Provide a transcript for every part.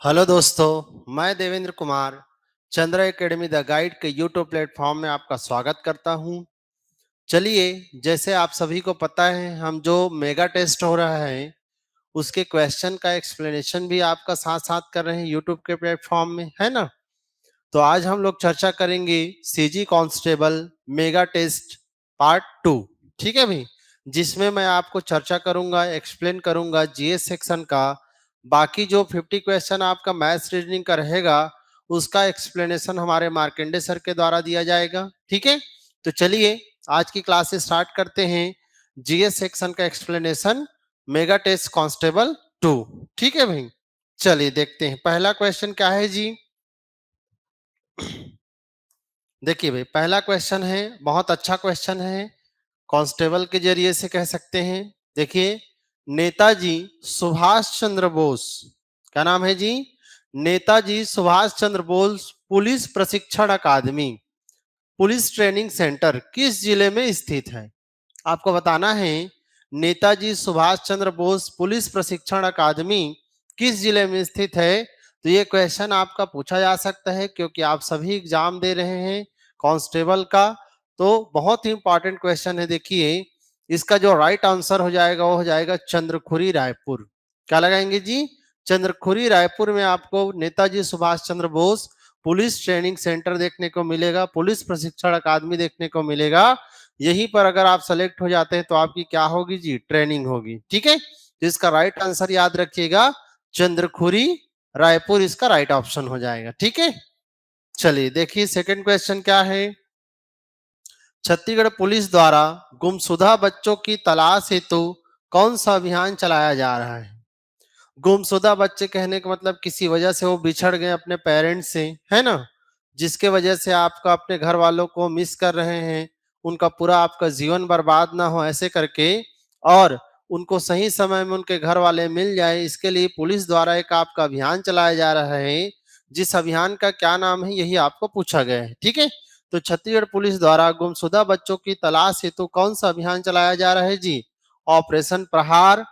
Hello दोस्तों, मैं देवेंद्र कुमार चंद्र academy the guide के यूट्यूब प्लेटफॉर्म में आपका स्वागत करता हूं। चलिए, जैसे आप सभी को पता है, हम जो मेगा टेस्ट हो रहा है उसके क्वेश्चन का एक्सप्लेनेशन भी आपका साथ साथ कर रहे हैं यूट्यूब के प्लेटफॉर्म में, है ना। तो आज हम लोग चर्चा करेंगे CG constable mega test part 2। ठीक है भाई, जिसमें मैं आपको चर्चा करूंगा, एक्सप्लेन करूंगा जीएस सेक्शन का। बाकी जो 50 क्वेश्चन आपका मैथ्स रीजनिंग का रहेगा उसका एक्सप्लेनेशन हमारे मार्केंडे सर के द्वारा दिया जाएगा। ठीक है, तो चलिए आज की क्लास से स्टार्ट करते हैं जीएस सेक्शन का एक्सप्लेनेशन मेगा टेस्ट कांस्टेबल 2। ठीक है भाई, चलिए देखते हैं पहला क्वेश्चन क्या है जी। देखिए भाई, पहला क्वेश्चन है, बहुत अच्छा क्वेश्चन है, कांस्टेबल के जरिए से कह सकते हैं। देखिए, नेताजी सुभाष चंद्र बोस, क्या नाम है जी? नेताजी सुभाष चंद्र बोस पुलिस प्रशिक्षण अकादमी, पुलिस ट्रेनिंग सेंटर किस जिले में स्थित है? आपको बताना है नेताजी सुभाष चंद्र बोस पुलिस प्रशिक्षण अकादमी किस जिले में स्थित है। तो ये क्वेश्चन आपका पूछा जा सकता है क्योंकि आप सभी एग्जाम दे रहे हैं कांस्टेबल का, तो बहुत ही इंपॉर्टेंट क्वेश्चन है। देखिए, इसका जो राइट आंसर हो जाएगा वो हो जाएगा चंद्रखुरी रायपुर। क्या लगाएंगे जी? चंद्रखुरी रायपुर में आपको Netaji Subhash Chandra Bose police training centre देखने को मिलेगा, पुलिस प्रशिक्षण अकादमी देखने को मिलेगा। यहीं पर अगर आप सेलेक्ट हो जाते हैं तो आपकी क्या होगी जी? ट्रेनिंग होगी। ठीक है, तो इसका राइट आंसर याद रखिएगा, चंद्रखुरी रायपुर इसका राइट ऑप्शन हो जाएगा। ठीक है, चलिए देखिए सेकंड क्वेश्चन क्या है। छत्तीसगढ़ पुलिस द्वारा गुमशुदा बच्चों की तलाश हेतु कौन सा अभियान चलाया जा रहा है? गुमशुदा बच्चे कहने का मतलब किसी वजह से वो बिछड़ गए अपने पेरेंट्स से, है ना, जिसके वजह से आपका अपने घर वालों को मिस कर रहे हैं, उनका पूरा आपका जीवन बर्बाद ना हो ऐसे करके, और उनको सही समय में उनके घर वाले मिल जाए, इसके लिए पुलिस द्वारा एक आपका अभियान चलाया जा रहा है। जिस अभियान का क्या नाम है यही आपको पूछा गया है। ठीक है, तो छत्तीसगढ़ पुलिस द्वारा गुमशुदा बच्चों की तलाश हेतु कौन सा अभियान चलाया जा रहा है जी? ऑपरेशन प्रहार,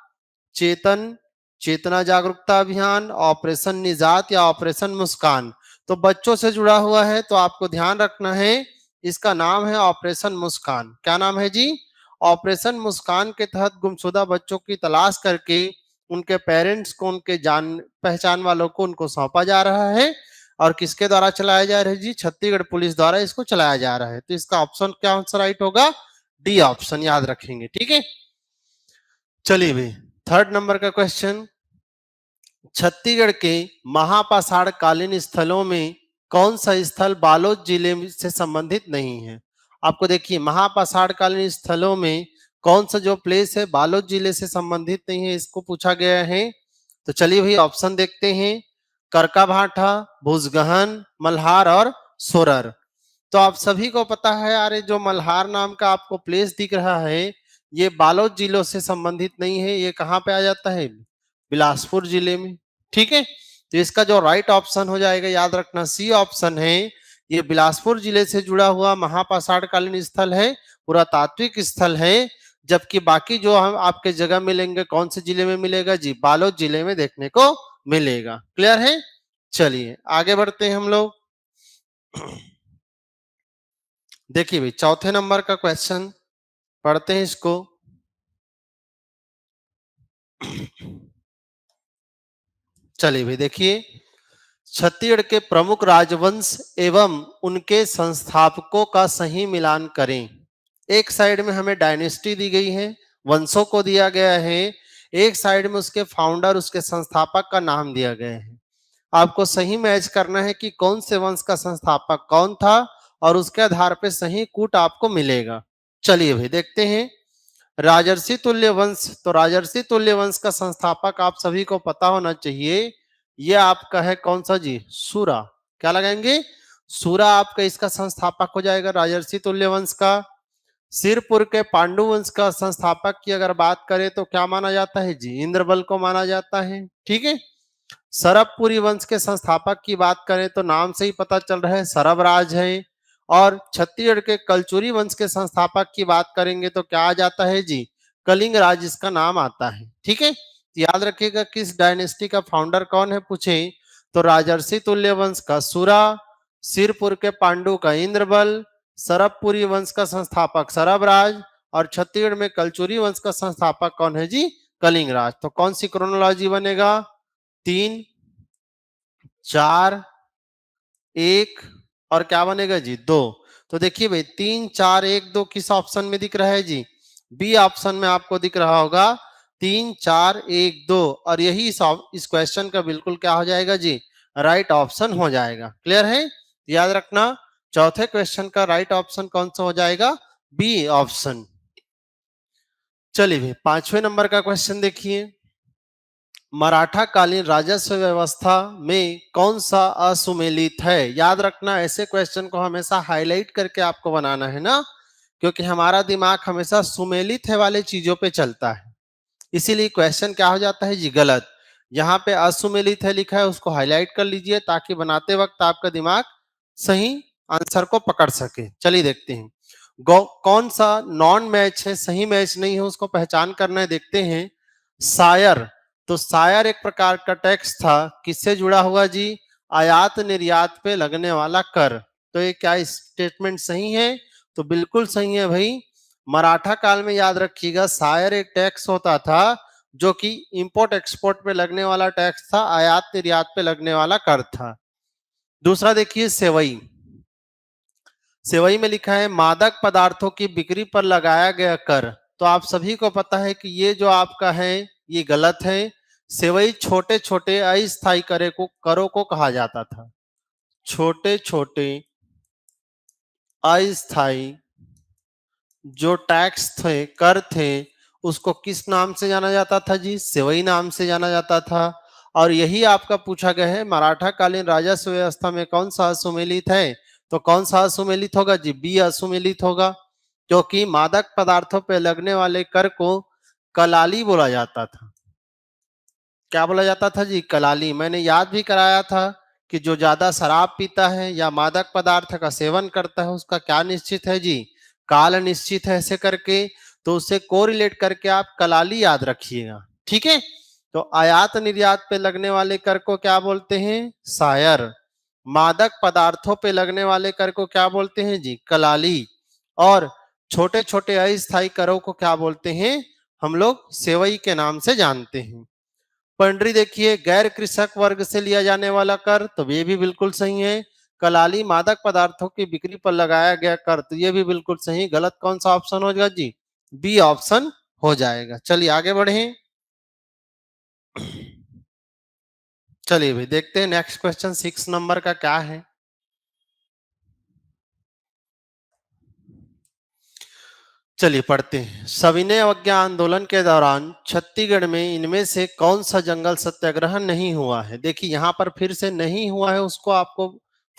चेतन, चेतना जागरूकता अभियान, ऑपरेशन निजात या ऑपरेशन मुस्कान। तो बच्चों से जुड़ा हुआ है तो आपको ध्यान रखना है, इसका नाम है ऑपरेशन मुस्कान। क्या नाम है जी? ऑपरेशन मुस्कान के तहत गुमशुदा बच्चों की तलाश करके उनके पेरेंट्स को, उनके जान पहचान वालों को उनको सौंपा जा रहा है। और किसके द्वारा चलाया जा रहा है जी? छत्तीसगढ़ पुलिस द्वारा इसको चलाया जा रहा है। तो इसका ऑप्शन क्या आंसर राइट होगा? डी ऑप्शन याद रखेंगे। ठीक है, चलिए भाई थर्ड नंबर का क्वेश्चन। छत्तीसगढ़ के महापाषाण कालीन स्थलों में कौन सा स्थल बालोद जिले से संबंधित नहीं है? आपको देखिए, महापाषाण कालीन स्थलों में कौन सा जो प्लेस है बालोद जिले से संबंधित नहीं है, इसको पूछा गया है। तो चलिए भाई ऑप्शन देखते हैं, करकाभाठा, भुजगहन, मल्हार और सोरर। तो आप सभी को पता है यार, जो मल्हार नाम का आपको प्लेस दिख रहा है ये बालोद जिलों से संबंधित नहीं है। ये कहाँ पे आ जाता है? बिलासपुर जिले में। ठीक है, तो इसका जो राइट ऑप्शन हो जाएगा याद रखना सी ऑप्शन है। ये बिलासपुर जिले से जुड़ा हुआ महापाषाण कालीन स्थल है, पुरातात्विक स्थल है। जबकि बाकी जो हम आपके जगह मिलेंगे कौन से जिले में मिलेगा जी? बालोद जिले में देखने को मिलेगा। क्लियर है? चलिए आगे बढ़ते हैं हम लोग। देखिए भाई चौथे नंबर का क्वेश्चन पढ़ते हैं इसको। चलिए भाई देखिए, छत्तीसगढ़ के प्रमुख राजवंश एवं उनके संस्थापकों का सही मिलान करें। एक साइड में हमें डायनेस्टी दी गई है, वंशों को दिया गया है, एक साइड में उसके फाउंडर, उसके संस्थापक का नाम दिया गया है। आपको सही मैच करना है कि कौन से वंश का संस्थापक कौन था और उसके आधार पे सही कूट आपको मिलेगा। चलिए भाई देखते हैं। राजर्षि तुल्य वंश, तो राजर्षि तुल्य वंश का संस्थापक आप सभी को पता होना चाहिए, ये आपका है कौन सा जी? सूरा। क्या लगाएंगे? सूरा आपका इसका संस्थापक हो जाएगा राजर्षि तुल्य वंश का। सिरपुर के पांडु वंश का संस्थापक की अगर बात करें तो क्या माना जाता है जी? इंद्रबल को माना जाता है। ठीक है, सरबपुरी वंश के संस्थापक की बात करें तो नाम से ही पता चल रहा है सरबराज है। और छत्तीसगढ़ के कलचुरी वंश के संस्थापक की बात करेंगे तो क्या आ जाता है जी? कलिंग राज इसका नाम आता है। ठीक है, तो याद रखिएगा किस डायनेस्टी का फाउंडर कौन है पूछे तो राजर्षि तुल्य वंश का सुरा, सिरपुर के पांडु का इंद्रबल, सरबपुरी वंश का संस्थापक सरबराज और छत्तीसगढ़ में कलचुरी वंश का संस्थापक कौन है जी? कलिंगराज। तो कौन सी क्रोनोलॉजी बनेगा? 3, 4, 1 और क्या बनेगा जी? 2। तो देखिए भाई 3, 4, 1, 2 किस ऑप्शन में दिख रहा है जी? बी ऑप्शन में आपको दिख रहा होगा 3, 4, 1, 2 और यही इस क्वेश्चन का बिल्कुल क्या हो जाएगा जी? राइट ऑप्शन हो जाएगा। क्लियर है? याद रखना चौथे क्वेश्चन का राइट ऑप्शन कौन सा हो जाएगा? B option. चलिए भाई 5वें नंबर का क्वेश्चन देखिए। मराठा कालीन राजस्व व्यवस्था में कौन सा असुमेलित है? याद रखना ऐसे क्वेश्चन को हमेशा हाईलाइट करके आपको बनाना है ना, क्योंकि हमारा दिमाग हमेशा सुमेलित है वाले चीजों पे चलता है, इसीलिए क्वेश्चन क्या हो जाता है जी? गलत। यहाँ पे असुमेलित है लिखा है, उसको हाईलाइट कर लीजिए ताकि बनाते वक्त आपका दिमाग सही आंसर को पकड़ सके। चलिए देखते हैं कौन सा नॉन मैच है, सही मैच नहीं है, उसको पहचान करना है। देखते हैं सायर। तो सायर एक प्रकार का टैक्स था, किससे जुड़ा हुआ जी? आयात निर्यात पे लगने वाला कर। तो ये क्या स्टेटमेंट सही है? तो बिल्कुल सही है भाई। मराठा काल में याद रखिएगा सायर एक टैक्स होता था जो कि इंपोर्ट एक्सपोर्ट पे लगने वाला टैक्स था, आयात निर्यात पे लगने वाला कर था। दूसरा देखिए सेवई। सेवई में लिखा है मादक पदार्थों की बिक्री पर लगाया गया कर। तो आप सभी को पता है कि ये जो आपका है ये गलत है। सेवई छोटे छोटे अस्थायी करों को कहा जाता था। छोटे छोटे अस्थायी जो टैक्स थे, कर थे, उसको किस नाम से जाना जाता था जी? सेवई नाम से जाना जाता था। और यही आपका पूछा गया है मराठा कालीन राजस्व व्यवस्था में कौन सा असुमेलित है? तो कौन सा असुमेलित होगा जी? बी असुमेलित होगा, क्योंकि मादक पदार्थों पर लगने वाले कर को कलाली बोला जाता था। क्या बोला जाता था जी? कलाली। मैंने याद भी कराया था कि जो ज्यादा शराब पीता है या मादक पदार्थ का सेवन करता है उसका क्या निश्चित है जी? काल निश्चित है, ऐसे करके। तो उससे कोरिलेट करके आप कलाली याद रखिएगा। ठीक है? तो आयात निर्यात पे लगने वाले कर को क्या बोलते हैं? सायर। मादक पदार्थों पे लगने वाले कर को क्या बोलते हैं जी? कलाली। और छोटे छोटे अस्थायी करों को क्या बोलते हैं हम लोग? सेवई के नाम से जानते हैं। पंडरी देखिए गैर कृषक वर्ग से लिया जाने वाला कर, तो ये भी बिल्कुल सही है। कलाली मादक पदार्थों की बिक्री पर लगाया गया कर, तो ये भी बिल्कुल सही। गलत कौन सा ऑप्शन होगा जी? बी ऑप्शन हो जाएगा। चलिए आगे बढ़े। चलिए भाई देखते हैं नेक्स्ट क्वेश्चन 6 नंबर का क्या है। चलिए पढ़ते हैं। सविनय अवज्ञा आंदोलन के दौरान छत्तीसगढ़ में इनमें से कौन सा जंगल सत्याग्रह नहीं हुआ है? देखिए यहाँ पर फिर से नहीं हुआ है, उसको आपको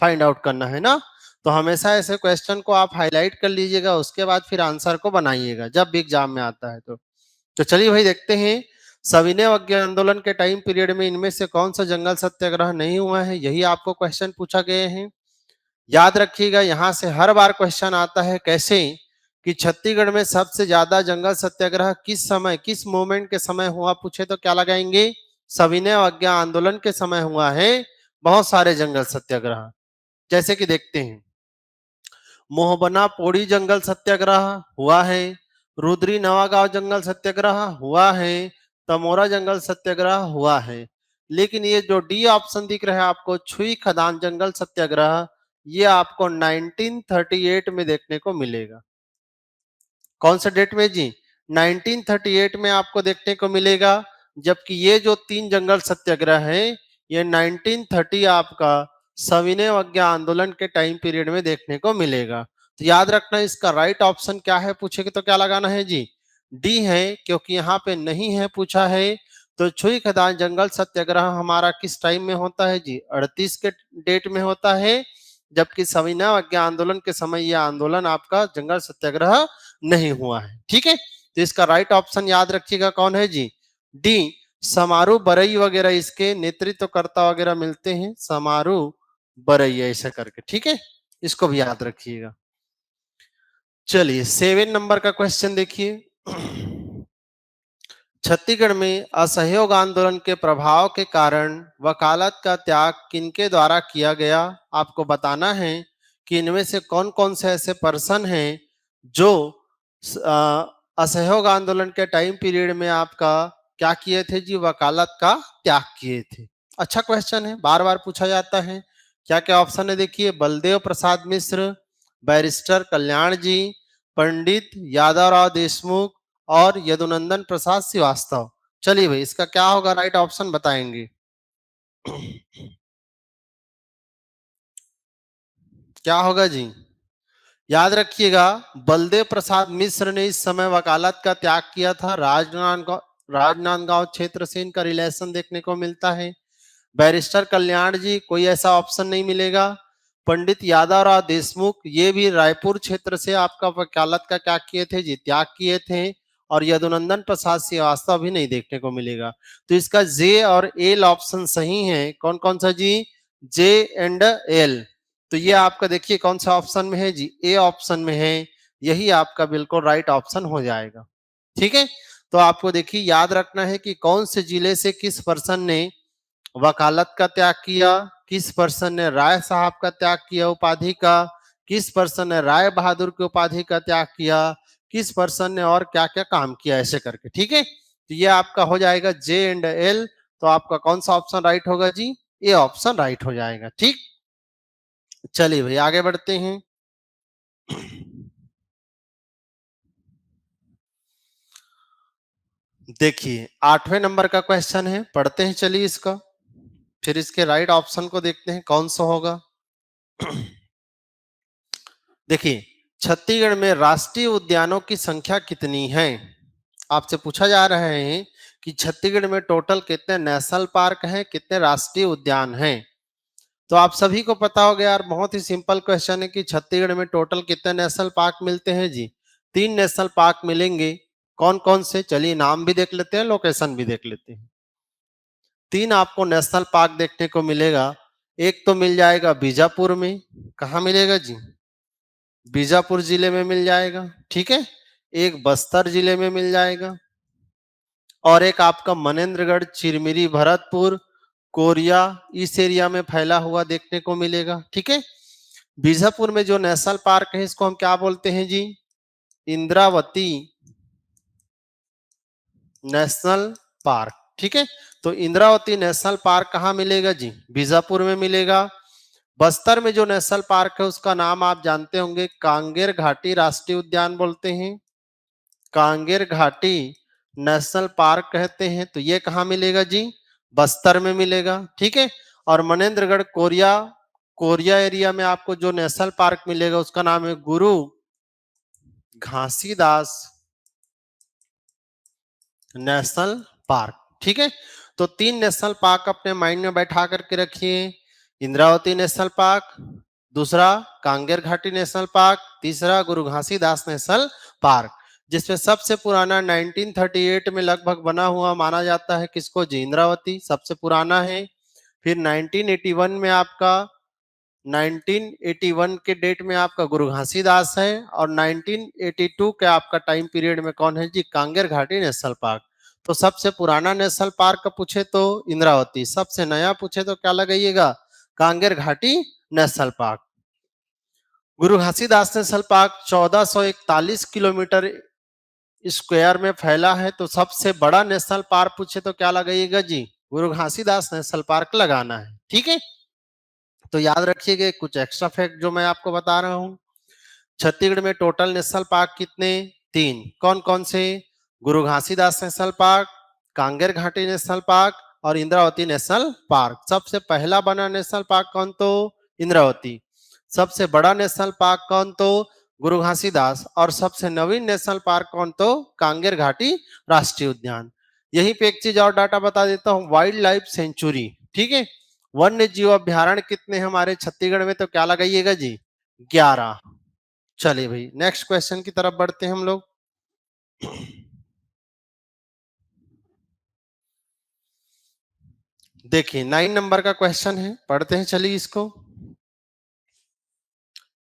फाइंड आउट करना है ना। तो हमेशा ऐसे क्वेश्चन को आप हाईलाइट कर लीजिएगा, उसके बाद फिर आंसर को बनाइएगा जब भी एग्जाम में आता है। तो चलिए भाई देखते हैं सविनय अवज्ञा आंदोलन के टाइम पीरियड में इनमें से कौन सा जंगल सत्याग्रह नहीं हुआ है, यही आपको क्वेश्चन पूछा गए हैं। याद रखिएगा यहाँ से हर बार क्वेश्चन आता है। कैसे? कि छत्तीसगढ़ में सबसे ज्यादा जंगल सत्याग्रह किस समय, किस मूवमेंट के समय हुआ, पूछे तो क्या लगाएंगे? सविनय अवज्ञा आंदोलन के समय हुआ है बहुत सारे जंगल सत्याग्रह। जैसे कि देखते हैं मोहबना पोड़ी जंगल सत्याग्रह हुआ है, रुद्री नवागांव जंगल सत्याग्रह हुआ है, तमोरा जंगल सत्याग्रह हुआ है। लेकिन ये जो डी ऑप्शन दिख रहा है आपको, छुई खदान जंगल सत्याग्रह, ये आपको 1938 में देखने को मिलेगा। कौन सा डेट में जी? 1938 में आपको देखने को मिलेगा। जबकि ये जो 3 जंगल सत्याग्रह है ये 1930 आपका सविनय अवज्ञा आंदोलन के टाइम पीरियड में देखने को मिलेगा। तो याद रखना इसका राइट ऑप्शन क्या है, पूछेगा तो क्या लगाना है जी? डी है, क्योंकि यहाँ पे नहीं है पूछा है। तो छुई खदान जंगल सत्याग्रह हमारा किस टाइम में होता है जी? 38 के डेट में होता है। जबकि सविनय अवज्ञा आंदोलन के समय यह आंदोलन आपका जंगल सत्याग्रह नहीं हुआ है। ठीक है? तो इसका राइट ऑप्शन याद रखिएगा कौन है जी? डी। समारू बरई वगैरह इसके नेतृत्वकर्ता वगैरह मिलते हैं, समारू बरई ऐसा करके। ठीक है? इसको भी याद रखिएगा। चलिए 7 नंबर का क्वेश्चन देखिए। छत्तीसगढ़ में असहयोग आंदोलन के प्रभाव के कारण वकालत का त्याग किनके द्वारा किया गया? आपको बताना है कि इनमें से कौन कौन से ऐसे पर्सन हैं जो असहयोग आंदोलन के टाइम पीरियड में आपका क्या किए थे जी? वकालत का त्याग किए थे। अच्छा क्वेश्चन है, बार बार पूछा जाता है। क्या क्या ऑप्शन है देखिए? बलदेव प्रसाद मिश्र, बैरिस्टर कल्याण जी, पंडित यादवराव देशमुख और यदुनंदन प्रसाद श्रीवास्तव। चलिए भाई, इसका क्या होगा? राइट ऑप्शन बताएंगे। क्या होगा जी? याद रखिएगा, बलदेव प्रसाद मिश्र ने इस समय वकालत का त्याग किया था। राजनांदगांव क्षेत्र से इनका रिलेशन देखने को मिलता है। बैरिस्टर कल्याण जी, कोई ऐसा ऑप्शन नहीं मिलेगा। पंडित यादवराव देशमुख, ये भी रायपुर क्षेत्र से आपका वकालत का क्या किए थे जी? त्याग किए थे। और यदुनंदन प्रसाद श्रीवास्तव भी नहीं देखने को मिलेगा। तो इसका जे और एल ऑप्शन सही है। कौन कौन सा जी? जे एंड एल। तो ये आपका देखिए कौन सा ऑप्शन में है जी? ए ऑप्शन में है। यही आपका बिल्कुल राइट ऑप्शन हो जाएगा। ठीक है, तो आपको देखिए याद रखना है कि कौन से जिले से किस पर्सन ने वकालत का त्याग किया, किस पर्सन ने राय साहब का त्याग किया उपाधि का, किस पर्सन ने राय बहादुर की उपाधि का त्याग किया, किस पर्सन ने और क्या क्या काम किया, ऐसे करके। ठीक है, तो ये आपका हो जाएगा जे एंड एल। तो आपका कौन सा ऑप्शन राइट होगा जी? ए ऑप्शन राइट हो जाएगा। ठीक, चलिए भाई आगे बढ़ते हैं। देखिए 8वें नंबर का क्वेश्चन है, पढ़ते हैं चलिए इसका, फिर इसके राइट ऑप्शन को देखते हैं कौन सा होगा। देखिए, छत्तीसगढ़ में राष्ट्रीय उद्यानों की संख्या कितनी है? आपसे पूछा जा रहा है कि छत्तीसगढ़ में टोटल कितने नेशनल पार्क हैं, कितने राष्ट्रीय उद्यान हैं। तो आप सभी को पता हो गया यार, बहुत ही सिंपल क्वेश्चन है कि छत्तीसगढ़ में टोटल कितने नेशनल पार्क मिलते हैं जी? 3 नेशनल पार्क मिलेंगे। कौन कौन से? चलिए नाम भी देख लेते हैं, लोकेशन भी देख लेते हैं। 3 आपको नेशनल पार्क देखने को मिलेगा। एक तो मिल जाएगा बीजापुर में। कहाँ मिलेगा जी? बीजापुर जिले में मिल जाएगा। ठीक है, एक बस्तर जिले में मिल जाएगा और एक आपका मनेन्द्रगढ़, चिरमिरी, भरतपुर, कोरिया, इस एरिया में फैला हुआ देखने को मिलेगा। ठीक है, बीजापुर में जो नेशनल पार्क है इसको हम क्या बोलते हैं जी? Indravati national park. ठीक है, तो इंद्रावती नेशनल पार्क कहाँ मिलेगा जी? बीजापुर में मिलेगा। बस्तर में जो नेशनल पार्क है उसका नाम आप जानते होंगे, कांगेर घाटी राष्ट्रीय उद्यान बोलते हैं। कांगेर घाटी नेशनल पार्क कहते हैं। तो ये कहाँ मिलेगा जी? बस्तर में मिलेगा। ठीक है, और मनेन्द्रगढ़ कोरिया, कोरिया एरिया में आपको जो नेशनल पार्क मिलेगा उसका नाम है गुरु घासीदास नेशनल पार्क। ठीक है, तो 3 नेशनल पार्क अपने माइंड में बैठा करके रखिए। इंद्रावती नेशनल पार्क, दूसरा कांगेर घाटी नेशनल पार्क, तीसरा गुरु घासीदास नेशनल पार्क, जिसमें सबसे पुराना 1938 में लगभग बना हुआ माना जाता है किसको जी? इंद्रावती सबसे पुराना है। फिर 1981 में आपका 1981 के डेट में आपका गुरु घासीदास है और 1982 के आपका टाइम पीरियड में कौन है जी? कांगेर घाटी नेशनल पार्क। तो सबसे पुराना नेशनल पार्क का पूछे तो इंद्रावती, सबसे नया पूछे तो क्या लगाइएगा? कांगेर घाटी नेशनल पार्क। गुरु Ghasidas national park 1441 kilometre square में फैला है। तो सबसे बड़ा नेशनल पार्क पूछे तो क्या लगाइएगा जी? गुरु घासीदास नेशनल पार्क लगाना है। ठीक है, तो याद रखिएगा कुछ एक्स्ट्रा फैक्ट जो मैं आपको बता रहा हूँ। छत्तीसगढ़ में टोटल नेशनल पार्क कितने? 3। कौन कौन से? गुरु घासीदास नेशनल पार्क, कांगेर घाटी नेशनल पार्क और इंद्रावती नेशनल पार्क। सबसे पहला बना नेशनल पार्क कौन? तो इंद्रावती। सबसे बड़ा नेशनल पार्क कौन? तो गुरु घासीदास। और सबसे नवीन नेशनल पार्क कौन? तो कांगेर घाटी राष्ट्रीय उद्यान। यहीं पे एक चीज और डाटा बता देता हूँ, वाइल्ड लाइफ सेंचुरी। ठीक है, वन्य जीव अभ्यारण्य कितने हमारे छत्तीसगढ़ में? तो क्या लगाइएगा जी? 11। चलिए भाई नेक्स्ट क्वेश्चन की तरफ बढ़ते हैं हम लोग। देखिए 9 नंबर का क्वेश्चन है, पढ़ते हैं चलिए इसको।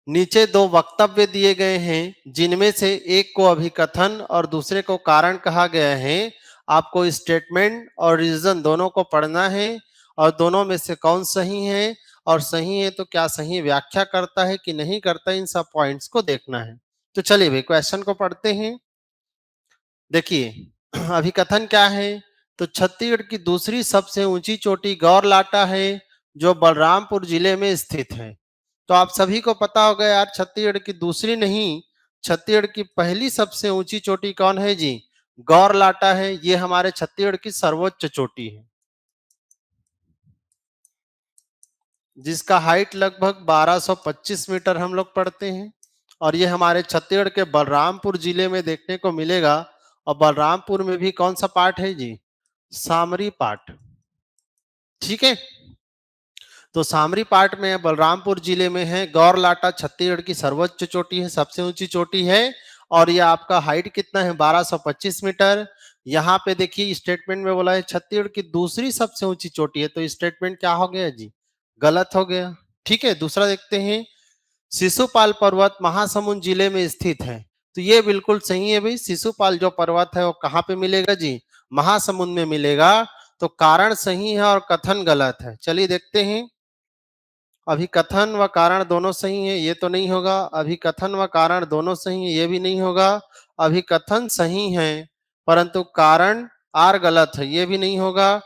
नीचे 2 वक्तव्य दिए गए हैं जिनमें से एक को अभिकथन और दूसरे को कारण कहा गया है। आपको स्टेटमेंट और रीजन दोनों को पढ़ना है और दोनों में से कौन सही है, और सही है तो क्या सही व्याख्या करता है कि नहीं करता, इन सब पॉइंट्स को देखना है। तो चलिए भाई क्वेश्चन को पढ़ते हैं। देखिए अभिकथन क्या है, तो छत्तीसगढ़ की दूसरी सबसे ऊंची चोटी गौरलाटा है जो बलरामपुर जिले में स्थित है। तो आप सभी को पता होगा यार, छत्तीसगढ़ की दूसरी नहीं, छत्तीसगढ़ की पहली सबसे ऊंची चोटी कौन है जी, गौरलाटा है। ये हमारे छत्तीसगढ़ की सर्वोच्च चोटी है जिसका हाइट लगभग 1225 मीटर हम लोग पढ़ते हैं, और ये हमारे छत्तीसगढ़ के बलरामपुर जिले में देखने को मिलेगा। और बलरामपुर में भी कौन सा पार्ट है जी, सामरी पार्ट। ठीक है, तो सामरी पार्ट में बलरामपुर जिले में है। गौरलाटा छत्तीसगढ़ की सर्वोच्च चोटी है, सबसे ऊंची चोटी है, और ये आपका हाइट कितना है, 1225 मीटर। यहाँ पे देखिए स्टेटमेंट में बोला है छत्तीसगढ़ की दूसरी सबसे ऊंची चोटी है, तो स्टेटमेंट क्या हो गया जी, गलत हो गया। ठीक है, दूसरा देखते हैं, शिशुपाल पर्वत महासमुंद जिले में स्थित है। तो ये बिल्कुल सही है भाई, शिशुपाल जो पर्वत है वो कहाँ पे मिलेगा जी, महासमुंद में मिलेगा। तो कारण सही है और कथन गलत है। चलिए देखते हैं, अभिकथन व कारण दोनों सही है, ये तो नहीं होगा। अभिकथन व कारण दोनों सही है, ये भी नहीं होगा। अभिकथन सही है परंतु कारण आर गलत है, ये भी नहीं होगा।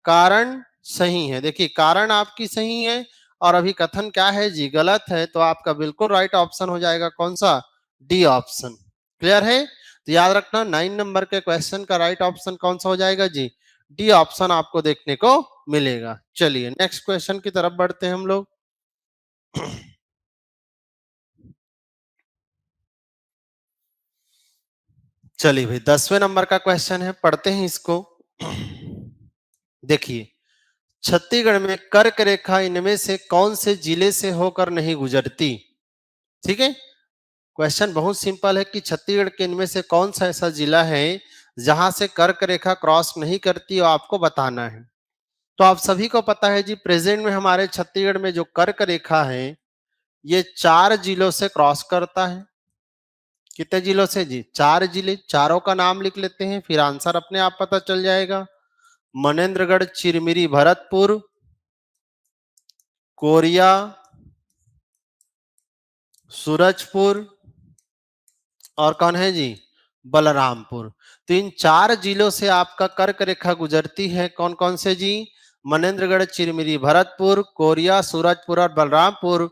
कारण सही है, देखिए कारण आपकी सही है और अभिकथन क्या है जी, गलत है। तो आपका बिल्कुल राइट ऑप्शन हो जाएगा कौन सा, डी ऑप्शन। क्लियर है, तो याद रखना 9 नंबर के क्वेश्चन का राइट ऑप्शन कौन सा हो जाएगा जी, डी ऑप्शन आपको देखने को मिलेगा। चलिए नेक्स्ट क्वेश्चन की तरफ बढ़ते हैं हम लोग। चलिए भाई 10वें नंबर का क्वेश्चन है, पढ़ते हैं इसको। देखिए छत्तीसगढ़ में कर्क रेखा इनमें से कौन से जिले से होकर नहीं गुजरती। ठीक है, क्वेश्चन बहुत सिंपल है कि छत्तीसगढ़ के इनमें से कौन सा ऐसा जिला है जहां से कर्क रेखा क्रॉस नहीं करती और आपको बताना है। तो आप सभी को पता है जी, प्रेजेंट में हमारे छत्तीसगढ़ में जो कर्क रेखा है ये 4 जिलों से क्रॉस करता है। कितने जिलों से जी, 4 जिले। चारों का नाम लिख लेते हैं, फिर आंसर अपने आप पता चल जाएगा। मनेन्द्रगढ़, चिरमिरी, भरतपुर, कोरिया, सूरजपुर, और कौन है जी, बलरामपुर। तो इन 4 जिलों से आपका कर्क रेखा गुजरती है। कौन कौन से जी, मनेन्द्रगढ़, चिरमिरी, भरतपुर, कोरिया, सूरजपुर और बलरामपुर।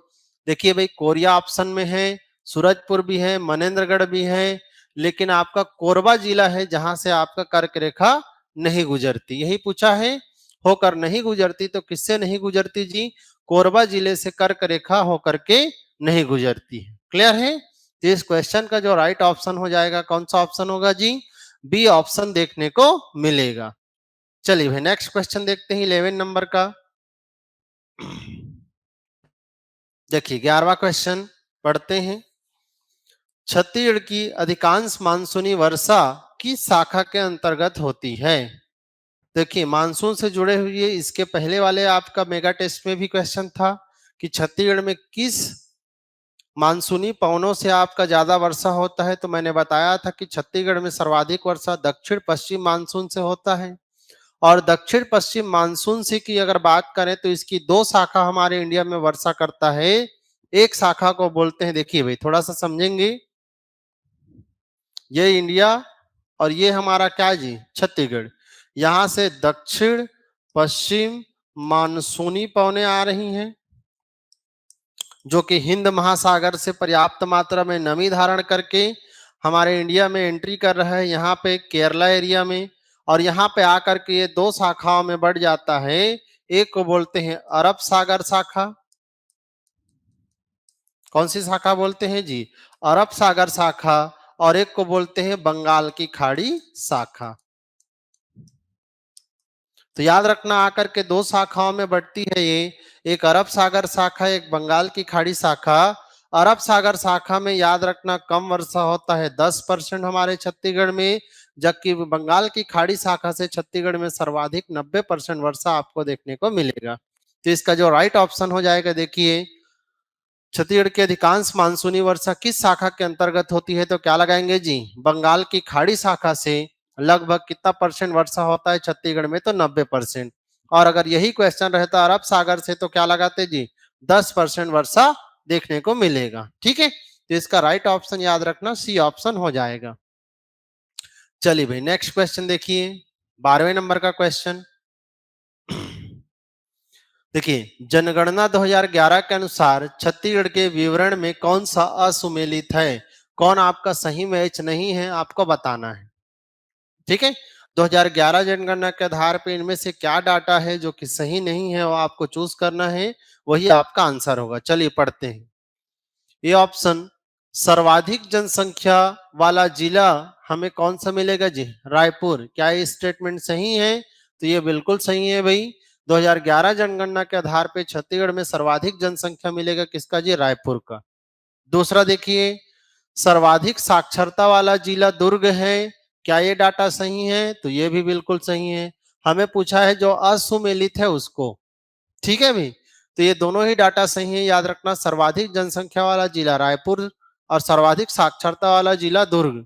देखिए भाई कोरिया ऑप्शन में है, सूरजपुर भी है, मनेन्द्रगढ़ भी है, लेकिन आपका कोरबा जिला है जहां से आपका कर्क रेखा नहीं गुजरती। यही पूछा है, होकर नहीं गुजरती, तो किससे नहीं गुजरती जी, कोरबा जिले से कर्क रेखा होकर के नहीं गुजरती है। क्लियर है, तो इस क्वेश्चन का जो राइट ऑप्शन हो जाएगा कौन सा ऑप्शन होगा जी, बी ऑप्शन देखने को मिलेगा। चलिए भाई नेक्स्ट क्वेश्चन देखते हैं 11 नंबर का। देखिए 11वां क्वेश्चन पढ़ते हैं। छत्तीसगढ़ की अधिकांश मानसूनी वर्षा किस शाखा के अंतर्गत होती है। देखिए मानसून से जुड़े हुए इसके पहले वाले आपका मेगा टेस्ट में भी क्वेश्चन था कि छत्तीसगढ़ में किस मानसूनी पवनों से आपका ज्यादा वर्षा होता है। तो मैंने बताया था कि छत्तीसगढ़ में सर्वाधिक वर्षा दक्षिण पश्चिम मानसून से होता है। और दक्षिण पश्चिम मानसून से की अगर बात करें तो इसकी 2 शाखा हमारे इंडिया में वर्षा करता है। एक शाखा को बोलते हैं, देखिए भाई थोड़ा सा समझेंगे, ये इंडिया और ये हमारा क्या जी, छत्तीसगढ़। यहां से दक्षिण पश्चिम मानसूनी पवनें आ रही हैं जो कि हिंद महासागर से पर्याप्त मात्रा में नमी धारण करके हमारे इंडिया में एंट्री कर रहा है, यहाँ पे केरला एरिया में। और यहाँ पे आकर के ये 2 शाखाओं में बढ़ जाता है। एक को बोलते हैं अरब सागर शाखा, कौन सी शाखा बोलते हैं जी, अरब सागर शाखा। और एक को बोलते हैं बंगाल की खाड़ी शाखा। तो याद रखना आकर के 2 शाखाओं में बढ़ती है ये, एक अरब सागर शाखा, एक बंगाल की खाड़ी शाखा। अरब सागर शाखा में याद रखना कम वर्षा होता है 10% हमारे छत्तीसगढ़ में, जबकि बंगाल की खाड़ी शाखा से छत्तीसगढ़ में सर्वाधिक 90% वर्षा आपको देखने को मिलेगा। तो इसका जो राइट ऑप्शन हो जाएगा, देखिए छत्तीसगढ़ की अधिकांश मानसूनी वर्षा किस शाखा के अंतर्गत होती है, तो क्या लगाएंगे जी, बंगाल की खाड़ी शाखा से लगभग कितना परसेंट वर्षा होता है छत्तीसगढ़ में, तो 90%। और अगर यही क्वेश्चन रहता अरब सागर से तो क्या लगाते जी, 10% वर्षा देखने को मिलेगा। ठीक है, तो इसका राइट ऑप्शन याद रखना सी ऑप्शन हो जाएगा। चलिए भाई नेक्स्ट क्वेश्चन देखिए, 12वें नंबर का क्वेश्चन। देखिए, जनगणना 2011 के अनुसार छत्तीसगढ़ के विवरण में कौन सा असुमेलित है, कौन आपका सही मैच नहीं है, आपको बताना है। ठीक है, 2011 जनगणना के आधार पर इनमें से क्या डाटा है जो कि सही नहीं है, वो आपको चूज करना है, वही आपका आंसर होगा। चलिए पढ़ते हैं। ये ऑप्शन, सर्वाधिक जनसंख्या वाला जिला हमें कौन सा मिलेगा जी, रायपुर। क्या ये स्टेटमेंट सही है, तो ये बिल्कुल सही है भाई। 2011 जनगणना के आधार पे छत्तीसगढ़ में सर्वाधिक जनसंख्या मिलेगा किसका जी, रायपुर का। दूसरा देखिए, सर्वाधिक साक्षरता वाला जिला दुर्ग है। क्या ये डाटा सही है, तो ये भी बिल्कुल सही है। हमें पूछा है जो असुमेलित है उसको। ठीक है भाई, तो ये दोनों ही डाटा सही है, याद रखना। सर्वाधिक जनसंख्या वाला जिला रायपुर और सर्वाधिक साक्षरता वाला जिला दुर्ग।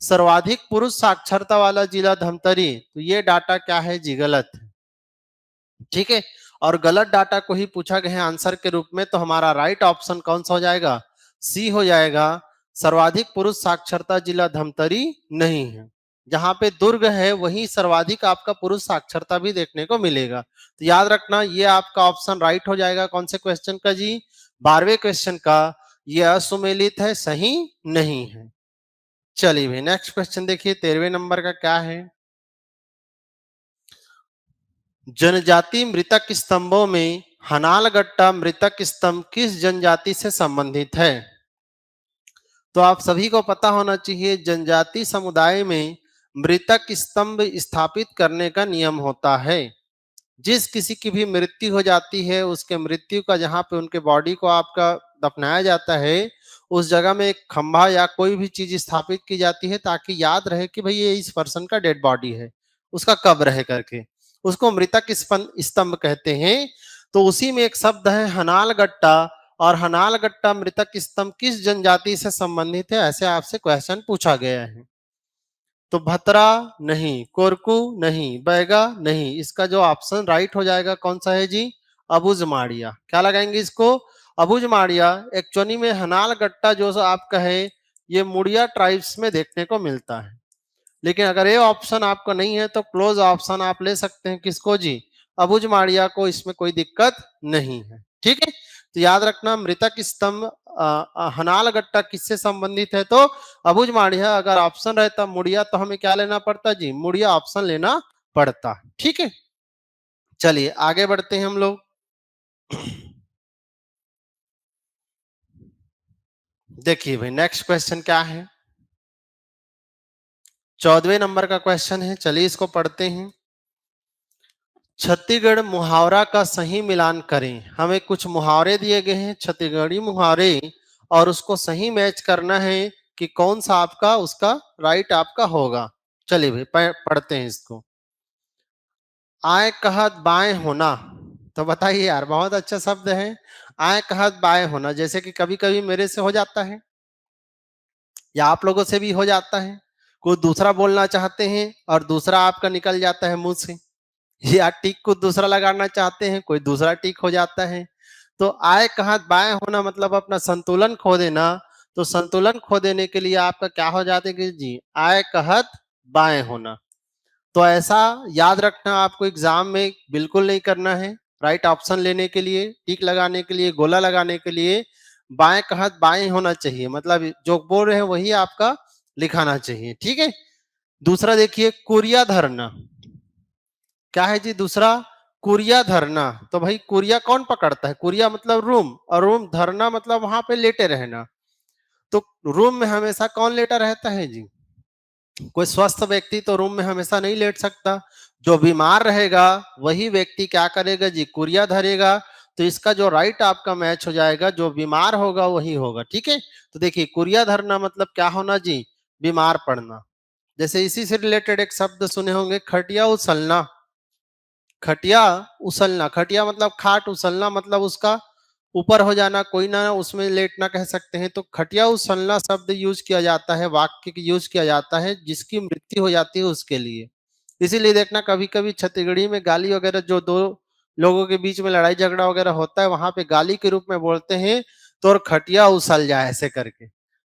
सर्वाधिक पुरुष साक्षरता वाला जिला धमतरी, तो ये डाटा क्या है जी, गलत है। ठीक है, और गलत डाटा को ही पूछा गया है आंसर के रूप में, तो हमारा राइट ऑप्शन कौन सा हो जाएगा, सी हो जाएगा। सर्वाधिक पुरुष साक्षरता जिला धमतरी नहीं है। जहां पे दुर्ग है वहीं सर्वाधिक आपका पुरुष साक्षरता भी देखने को मिलेगा। तो याद रखना ये आपका ऑप्शन राइट हो जाएगा। कौन से क्वेश्चन का जी, 12वें क्वेश्चन का। ये असुमेलित है, सही नहीं है। चलिए भाई नेक्स्ट क्वेश्चन देखिए, 13वें नंबर का क्या है। जनजाति मृतक स्तंभों में हनालगट्टा मृतक स्तंभ किस जनजाति से संबंधित है। तो आप सभी को पता होना चाहिए, जनजाति समुदाय में मृतक स्तंभ स्थापित करने का नियम होता है। जिस किसी की भी मृत्यु हो जाती है, उसके मृत्यु का जहाँ पे उनके बॉडी को आपका दफनाया जाता है, उस जगह में एक खंभा या कोई भी चीज स्थापित की जाती है, ताकि याद रहे कि भाई ये इस पर्सन का डेड बॉडी है, उसका कब्र है करके। उसको मृतक स्तंभ कहते हैं। तो उसी में एक शब्द है हनालगट्टा, और हनालगट्टा मृतक स्तंभ किस जनजाति से संबंधित है, ऐसे आपसे क्वेश्चन पूछा गया है। तो भतरा नहीं, कोरकू नहीं, बैगा नहीं, इसका जो ऑप्शन राइट हो जाएगा कौन सा है जी, अबुझमाड़िया। क्या लगाएंगे इसको, अबुझमाड़िया। एक्चुअली में हनालगट्टा जो आपका है, ये मुड़िया ट्राइब्स में देखने को मिलता है। लेकिन अगर ये ऑप्शन आपको नहीं है तो क्लोज ऑप्शन आप ले सकते हैं, किसको जी, अबुझमाड़िया को। इसमें कोई दिक्कत नहीं है। ठीक है, तो याद रखना मृतक स्तंभ हनालगट्टा किससे संबंधित है, तो अबुझमाड़िया। अगर ऑप्शन रहता मुड़िया तो हमें क्या लेना पड़ता जी, मुड़िया ऑप्शन लेना पड़ता। ठीक है, चलिए आगे बढ़ते हैं हम लोग। देखिए भाई नेक्स्ट क्वेश्चन क्या है, 14वें नंबर का क्वेश्चन है। चलिए इसको पढ़ते हैं। छत्तीसगढ़ मुहावरा का सही मिलान करें। हमें कुछ मुहावरे दिए गए हैं, छत्तीसगढ़ी मुहावरे, और उसको सही मैच करना है कि कौन सा आपका उसका राइट आपका होगा। चलिए भाई पढ़ते हैं इसको। आए कहत बाएं होना, तो बताइए यार, बहुत अच्छा शब्द है। आए कहत बाएं होना, जैसे कि कभी कभी मेरे से हो जाता है या आप लोगों से भी हो जाता है। कोई दूसरा बोलना चाहते हैं और दूसरा आपका निकल जाता है मुंह से, या टिक को दूसरा लगाना चाहते हैं, कोई दूसरा टिक हो जाता है। तो आए कहाँ बाएं होना मतलब अपना संतुलन खो देना। तो संतुलन खो देने के लिए आपका क्या हो जाता है कि जी, आए कहत बाएं होना। तो ऐसा याद रखना, आपको एग्जाम में बिल्कुल नहीं करना है। राइट ऑप्शन लेने के लिए, टिक लगाने के लिए, गोला लगाने के लिए बाएं कहत बाएं होना चाहिए, मतलब जो बोल रहे हैं वही आपका लिखाना चाहिए। ठीक है, दूसरा देखिए, कुरिया धरना। क्या है जी दूसरा, कुरिया धरना। तो भाई कुरिया कौन पकड़ता है, कुरिया मतलब रूम, और रूम धरना मतलब वहां पे लेटे रहना। तो रूम में हमेशा कौन लेटा रहता है जी, कोई स्वस्थ व्यक्ति तो रूम में हमेशा नहीं लेट सकता। जो बीमार रहेगा वही व्यक्ति क्या करेगा जी, कुरिया धरेगा। तो इसका जो राइट आपका मैच हो जाएगा, जो बीमार होगा वही होगा। ठीक है, तो देखिए कुरिया धरना मतलब क्या होना जी, बीमार पड़ना। जैसे इसी से रिलेटेड एक शब्द सुने होंगे, खटिया उछलना। खटिया उछलना, खटिया मतलब खाट, उछलना मतलब उसका ऊपर हो जाना, कोई ना उसमें लेटना कह सकते हैं। तो खटिया उछलना शब्द यूज किया जाता है, वाक्य यूज किया जाता है जिसकी मृत्यु हो जाती है उसके लिए। इसीलिए देखना कभी कभी छत्तीसगढ़ी में गाली वगैरह, जो दो लोगों के बीच में लड़ाई झगड़ा वगैरह होता है, वहां पे गाली के रूप में बोलते हैं, तो और खटिया उछल जाए ऐसे करके।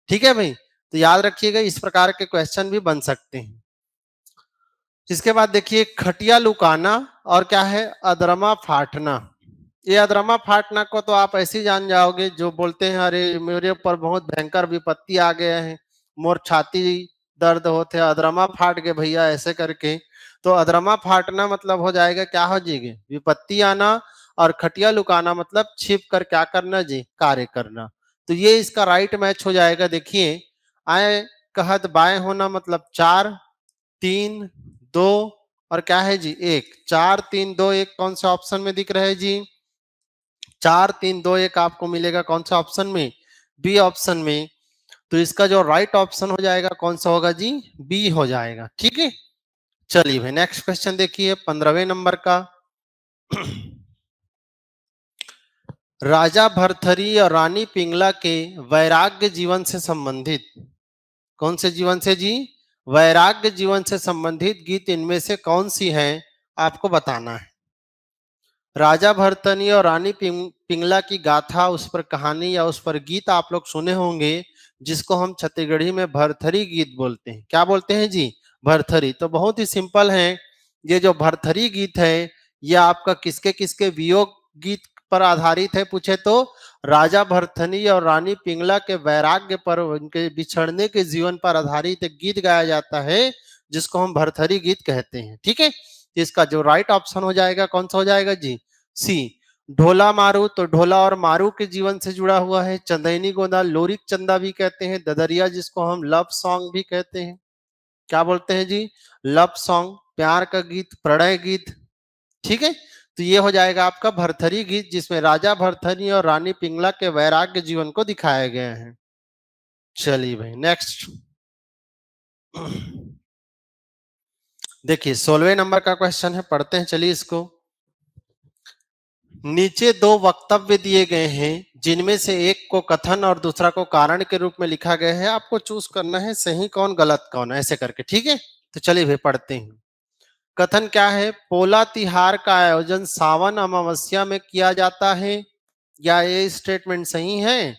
ठीक है भाई, तो याद रखिएगा, इस प्रकार के क्वेश्चन भी बन सकते हैं। इसके बाद देखिए खटिया लुकाना और क्या है, अदरमा फाटना। ये अदरमा फाटना को तो आप ऐसे ही जान जाओगे, जो बोलते हैं अरे मेरे ऊपर बहुत भयंकर विपत्ति आ गया है, मोर छाती दर्द होते, अदरमा फाट गए भैया ऐसे करके। तो अदरमा फाटना मतलब हो जाएगा, क्या हो जाएगी, विपत्ति आना। और खटिया लुकाना मतलब छिप कर क्या करना जी, कार्य करना। तो ये इसका राइट मैच हो जाएगा। देखिए आए कहत बाएं होना मतलब 4 3 2 और क्या है जी 1, 4 3 2 1 कौन सा ऑप्शन में दिख रहा है जी, 4 3 2 1 आपको मिलेगा कौन सा ऑप्शन में, बी ऑप्शन में। तो इसका जो राइट ऑप्शन हो जाएगा कौन सा होगा जी, बी हो जाएगा। ठीक है, चलिए भाई नेक्स्ट क्वेश्चन देखिए 15वें नंबर का। राजा भरथरी और रानी पिंगला के वैराग्य जीवन से संबंधित, कौन से जीवन से जी, वैराग्य जीवन से संबंधित गीत इनमें से कौन सी है, आपको बताना है। राजा भरतनी और रानी पिंगला की गाथा, उस पर कहानी या उस पर गीत आप लोग सुने होंगे, जिसको हम छत्तीसगढ़ी में भरथरी गीत बोलते हैं। क्या बोलते हैं जी, भरथरी। तो बहुत ही सिंपल है, ये जो भरथरी गीत है ये आपका किसके किसके वियोग गीत पर आधारित है पूछे तो, राजा भरथनी और रानी पिंगला के वैराग्य पर, उनके बिछड़ने के जीवन पर आधारित एक गीत गाया जाता है, जिसको हम भरथरी गीत कहते हैं। ठीक है, इसका जो राइट ऑप्शन हो जाएगा कौन सा हो जाएगा जी, सी। ढोला मारू, तो ढोला और मारू के जीवन से जुड़ा हुआ है। चंदैनी गोंदा लोरिक चंदा भी कहते हैं। ददरिया जिसको हम लव सॉन्ग भी कहते हैं, क्या बोलते हैं जी, लव सॉन्ग, प्यार का गीत, प्रणय गीत। ठीक है, तो ये हो जाएगा आपका भरथरी गीत, जिसमें राजा भरथरी और रानी पिंगला के वैराग्य जीवन को दिखाया गया है। चलिए भाई नेक्स्ट देखिए 16वें नंबर का क्वेश्चन है, पढ़ते हैं चलिए इसको। नीचे दो वक्तव्य दिए गए हैं, जिनमें से एक को कथन और दूसरा को कारण के रूप में लिखा गया है। आपको चूज करना है सही कौन गलत कौन, ऐसे करके। ठीक है, तो चलिए भाई पढ़ते हैं। कथन क्या है, पोला तिहार का आयोजन सावन अमावस्या में किया जाता है। क्या ये स्टेटमेंट सही है?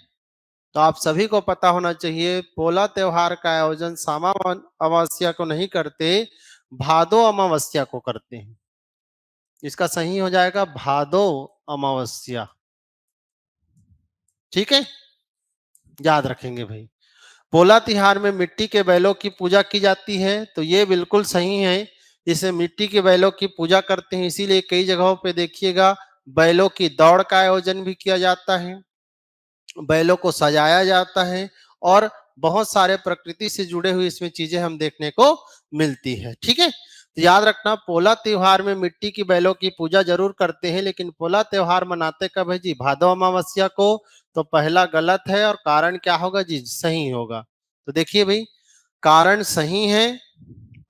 तो आप सभी को पता होना चाहिए, पोला त्योहार का आयोजन सावन अमावस्या को नहीं करते, भादो अमावस्या को करते हैं। इसका सही हो जाएगा भादो अमावस्या। ठीक है, याद रखेंगे भाई। पोला तिहार में मिट्टी के बैलों की पूजा की जाती है, तो ये बिल्कुल सही है। इसे मिट्टी के बैलों की पूजा करते हैं, इसीलिए कई जगहों पे देखिएगा बैलों की दौड़ का आयोजन भी किया जाता है, बैलों को सजाया जाता है, और बहुत सारे प्रकृति से जुड़े हुए इसमें चीजें हम देखने को मिलती है। ठीक है, तो याद रखना पोला त्योहार में मिट्टी की बैलों की पूजा जरूर करते हैं, लेकिन पोला त्योहार मनाते कब है जी, भादो अमावस्या को। तो पहला गलत है, और कारण क्या होगा जी, सही होगा। तो देखिए भाई, कारण सही है,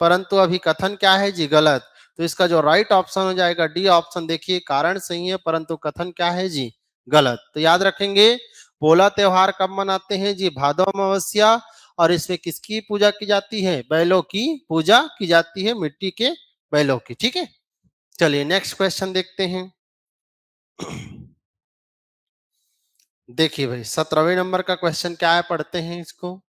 परंतु अभी कथन क्या है जी, गलत। तो इसका जो राइट ऑप्शन हो जाएगा डी ऑप्शन। देखिए कारण सही है, परंतु कथन क्या है जी, गलत। तो याद रखेंगे, पोला त्योहार कब मनाते हैं जी, भादो अमावस्या। और इसमें किसकी पूजा की जाती है, बैलों की पूजा की जाती है, मिट्टी के बैलों की। ठीक है, चलिए नेक्स्ट क्वेश्चन देखते हैं। देखिए भाई 17वें नंबर का क्वेश्चन क्या है, पढ़ते हैं इसको।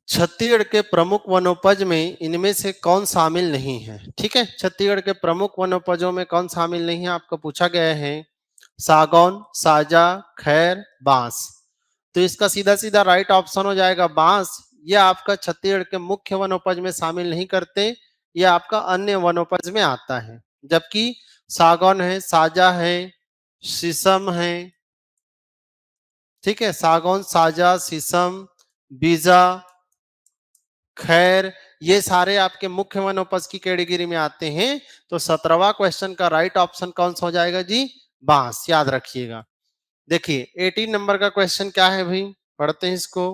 छत्तीसगढ़ के प्रमुख वनोपज में इनमें से कौन शामिल नहीं है? ठीक है, छत्तीसगढ़ के प्रमुख वनोपजों में कौन शामिल नहीं है, आपको पूछा गया है। सागौन, साजा, खैर, बांस। तो इसका सीधा सीधा राइट ऑप्शन हो जाएगा बांस। ये आपका छत्तीसगढ़ के मुख्य वनोपज में शामिल नहीं करते, ये आपका अन्य वनोपज में आता है। जबकि सागौन है, साजा है, शीशम है। ठीक है, सागौन, साजा, शीशम, बीजा, खैर, ये सारे आपके मुख्य वनोपज की कैटेगरी में आते हैं। तो 17वां क्वेश्चन का राइट ऑप्शन कौन सा हो जाएगा जी, बांस। याद रखिएगा। देखिए 18 नंबर का क्वेश्चन क्या है भाई, पढ़ते हैं इसको।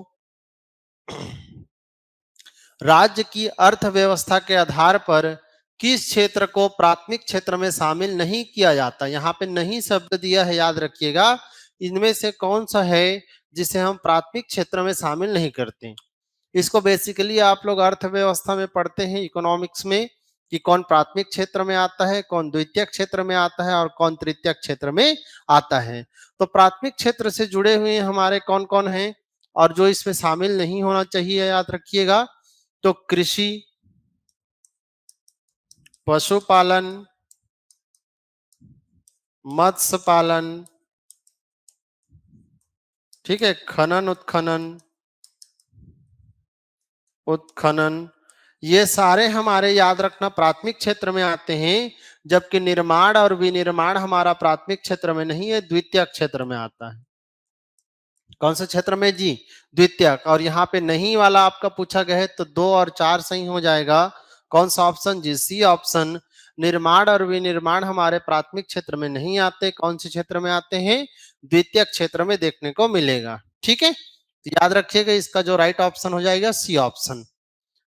राज्य की अर्थव्यवस्था के आधार पर किस क्षेत्र को प्राथमिक क्षेत्र में शामिल नहीं किया जाता? यहाँ पे नहीं शब्द दिया है, याद रखिएगा। इनमें से कौन सा है जिसे हम प्राथमिक क्षेत्र में शामिल नहीं करते? इसको बेसिकली आप लोग अर्थव्यवस्था में पढ़ते हैं, इकोनॉमिक्स में, कि कौन प्राथमिक क्षेत्र में आता है, कौन द्वितीयक क्षेत्र में आता है और कौन तृतीयक क्षेत्र में आता है। तो प्राथमिक क्षेत्र से जुड़े हुए हमारे कौन कौन हैं और जो इसमें शामिल नहीं होना चाहिए, याद रखिएगा। तो कृषि, पशुपालन, मत्स्य पालन, ठीक है, खनन उत्खनन, उत्खनन, ये सारे हमारे याद रखना प्राथमिक क्षेत्र में आते हैं, जबकि निर्माण और विनिर्माण हमारा प्राथमिक क्षेत्र में नहीं है, द्वितीयक क्षेत्र में आता है। कौन से क्षेत्र में जी? द्वितीयक। और यहाँ पे नहीं वाला आपका पूछा गया है तो 2 और 4 सही हो जाएगा। कौन सा ऑप्शन जी? C option. निर्माण और विनिर्माण हमारे प्राथमिक क्षेत्र में नहीं आते, कौन से क्षेत्र में आते हैं? द्वितीयक क्षेत्र में देखने को मिलेगा। ठीक है, तो याद रखिएगा, इसका जो राइट ऑप्शन हो जाएगा सी ऑप्शन।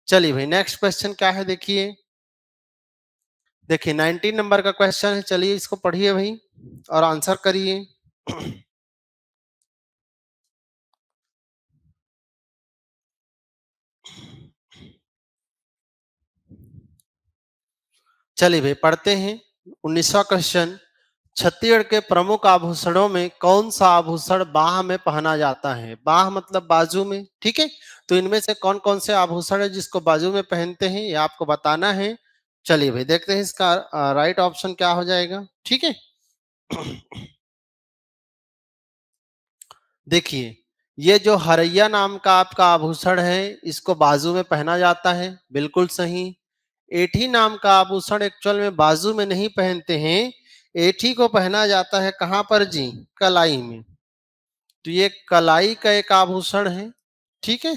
चलिए भाई, नेक्स्ट क्वेश्चन क्या है देखिए। देखिए 19 नंबर का क्वेश्चन है, चलिए इसको पढ़िए भाई और आंसर करिए। चलिए भाई पढ़ते हैं। 19वां क्वेश्चन, छत्तीसगढ़ के प्रमुख आभूषणों में कौन सा आभूषण बाह में पहना जाता है? बाह मतलब बाजू में, ठीक है। तो इनमें से कौन कौन से आभूषण है जिसको बाजू में पहनते हैं, ये आपको बताना है। चलिए भाई देखते हैं इसका राइट ऑप्शन क्या हो जाएगा। ठीक है, देखिए ये जो हरैया नाम का आपका आभूषण है, इसको बाजू में पहना जाता है, बिल्कुल सही। एठी नाम का आभूषण एक्चुअल में बाजू में नहीं पहनते हैं, एठी को पहना जाता है कहां पर जी? कलाई में। तो ये कलाई का एक आभूषण है, ठीक है।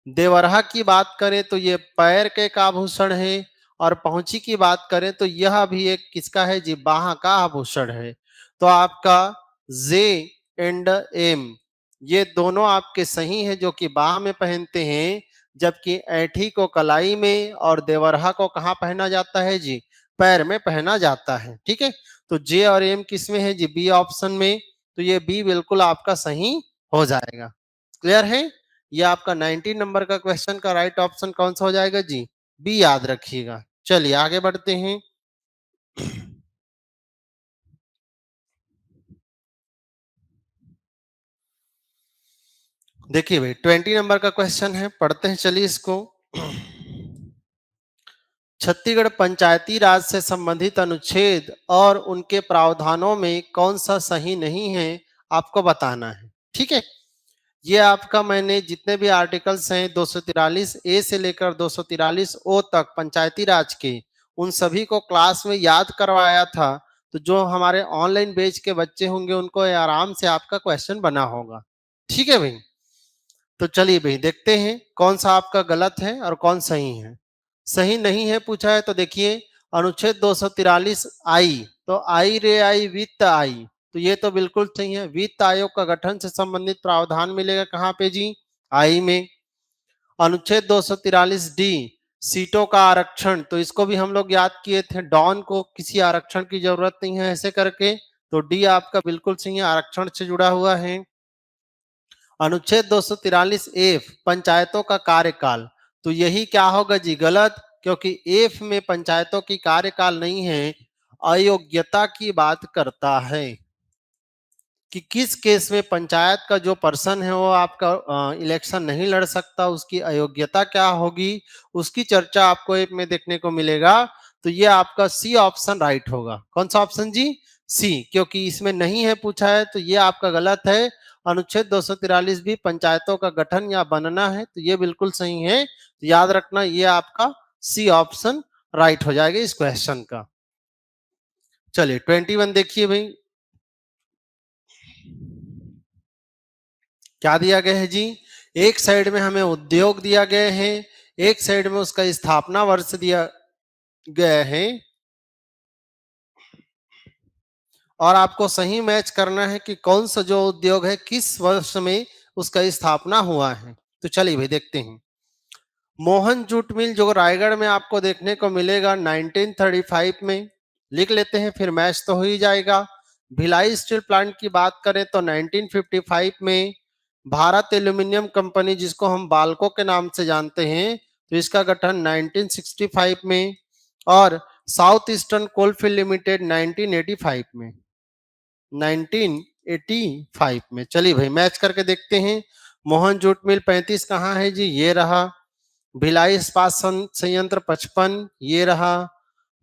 देवरहा की बात करें तो ये पैर के एक आभूषण है, और पहुंची की बात करें तो यह भी एक किसका है जी? बाह का आभूषण है। तो आपका जे एंड एम, ये दोनों आपके सही है, जो कि बाह में पहनते हैं, जबकि ऐठी को कलाई में और देवरहा को कहाँ पहना जाता है जी? पैर में पहना जाता है। ठीक है, तो जे और एम किस में है जी? बी ऑप्शन में। तो ये बी बिल्कुल आपका सही हो जाएगा। क्लियर है? ये आपका 19 नंबर का क्वेश्चन का राइट ऑप्शन कौन सा हो जाएगा जी? बी, याद रखिएगा। चलिए आगे बढ़ते हैं। देखिए भाई 20 नंबर का क्वेश्चन है, पढ़ते हैं चलिए इसको। छत्तीसगढ़ पंचायती राज से संबंधित अनुच्छेद और उनके प्रावधानों में कौन सा सही नहीं है, आपको बताना है। ठीक है, ये आपका मैंने जितने भी आर्टिकल्स हैं 243 ए से लेकर 243 ओ तक पंचायती राज के, उन सभी को क्लास में याद करवाया था। तो जो हमारे ऑनलाइन बैच के बच्चे होंगे उनको आराम से आपका क्वेश्चन बना होगा। ठीक है भाई, तो चलिए भाई देखते हैं कौन सा आपका गलत है और कौन सही है। सही नहीं है पूछा है तो देखिए, अनुच्छेद 243 आई, तो आई रे आई वित्त आई, तो ये तो बिल्कुल सही है। वित्त आयोग का गठन से संबंधित प्रावधान मिलेगा कहाँ पे जी? आई में। अनुच्छेद 243 डी, सीटों का आरक्षण, तो इसको भी हम लोग याद किए थे, डॉन को किसी आरक्षण की जरूरत नहीं है ऐसे करके। तो डी आपका बिल्कुल सही है, आरक्षण से जुड़ा हुआ है। अनुच्छेद 243 एफ, पंचायतों का कार्यकाल, तो यही क्या होगा जी? गलत, क्योंकि एफ में पंचायतों की कार्यकाल नहीं है, अयोग्यता की बात करता है कि किस केस में पंचायत का जो पर्सन है वो आपका इलेक्शन नहीं लड़ सकता, उसकी अयोग्यता क्या होगी, उसकी चर्चा आपको एक में देखने को मिलेगा। तो ये आपका सी ऑप्शन राइट होगा। कौन सा ऑप्शन जी? सी, क्योंकि इसमें नहीं है पूछा है, तो ये आपका गलत है। अनुच्छेद 243 भी पंचायतों का गठन या बनना है, तो ये बिल्कुल सही है। तो याद रखना ये आपका सी ऑप्शन राइट हो जाएगा इस क्वेश्चन का। चलिए 21 देखिए भाई, क्या दिया गया है जी? एक साइड में हमें उद्योग दिया गया है, एक साइड में उसका स्थापना वर्ष दिया गया है, और आपको सही मैच करना है कि कौन सा जो उद्योग है किस वर्ष में उसका स्थापना हुआ है। तो चलिए भाई देखते हैं। मोहन जूट मिल जो रायगढ़ में आपको देखने को मिलेगा 1935 में, लिख लेते हैं, फिर मैच तो हो ही जाएगा। भिलाई स्टील प्लांट की बात करें तो 1955 में। भारत एल्यूमिनियम कंपनी जिसको हम बाल्को के नाम से जानते हैं, तो इसका गठन 1965 में। और साउथ ईस्टर्न कोलफील्ड लिमिटेड 1985 में, 1985 में। चलिए भाई मैच करके देखते हैं। मोहन जूट मिल 35 कहाँ है जी, ये रहा। भिलाई इस्पात संयंत्र 55 ये रहा।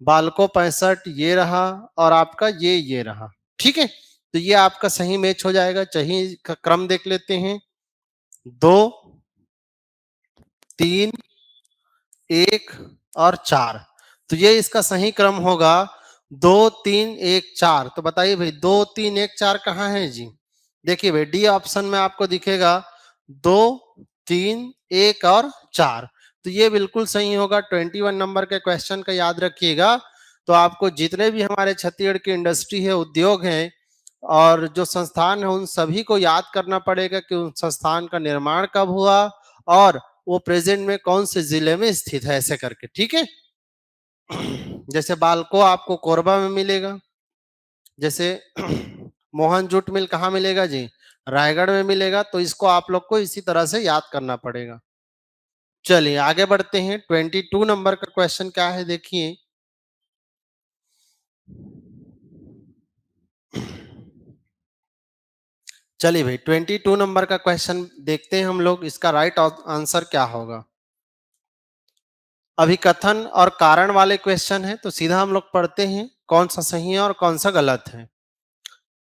बाल्को 65 ये रहा। और आपका ये रहा। ठीक है, तो ये आपका सही मैच हो जाएगा। चाहिए का क्रम देख लेते हैं। 2, 3, 1 और 4, तो ये इसका सही क्रम होगा। 2, 3, 1, 4। तो बताइए भाई 2, 3, 1, 4 कहाँ है जी? देखिए भाई डी ऑप्शन में आपको दिखेगा 2, 3, 1 और 4। तो ये बिल्कुल सही होगा। 21 नंबर के क्वेश्चन का याद रखिएगा। तो आपको जितने भी हमारे छत्तीसगढ़ की इंडस्ट्री है, उद्योग है और जो संस्थान है, उन सभी को याद करना पड़ेगा कि उन संस्थान का निर्माण कब हुआ और वो प्रेजेंट में कौन से जिले में स्थित है, ऐसे करके। ठीक है, जैसे बाल्को आपको कोरबा में मिलेगा। जैसे मोहन जूट मिल कहाँ मिलेगा जी? रायगढ़ में मिलेगा। तो इसको आप लोग को इसी तरह से याद करना पड़ेगा। चलिए आगे बढ़ते हैं। 22 नंबर का क्वेश्चन क्या है देखिए। चलिए भाई 22 नंबर का क्वेश्चन देखते हैं हम लोग, इसका राइट आंसर क्या होगा। अभिकथन और कारण वाले क्वेश्चन है, तो सीधा हम लोग पढ़ते हैं कौन सा सही है और कौन सा गलत है।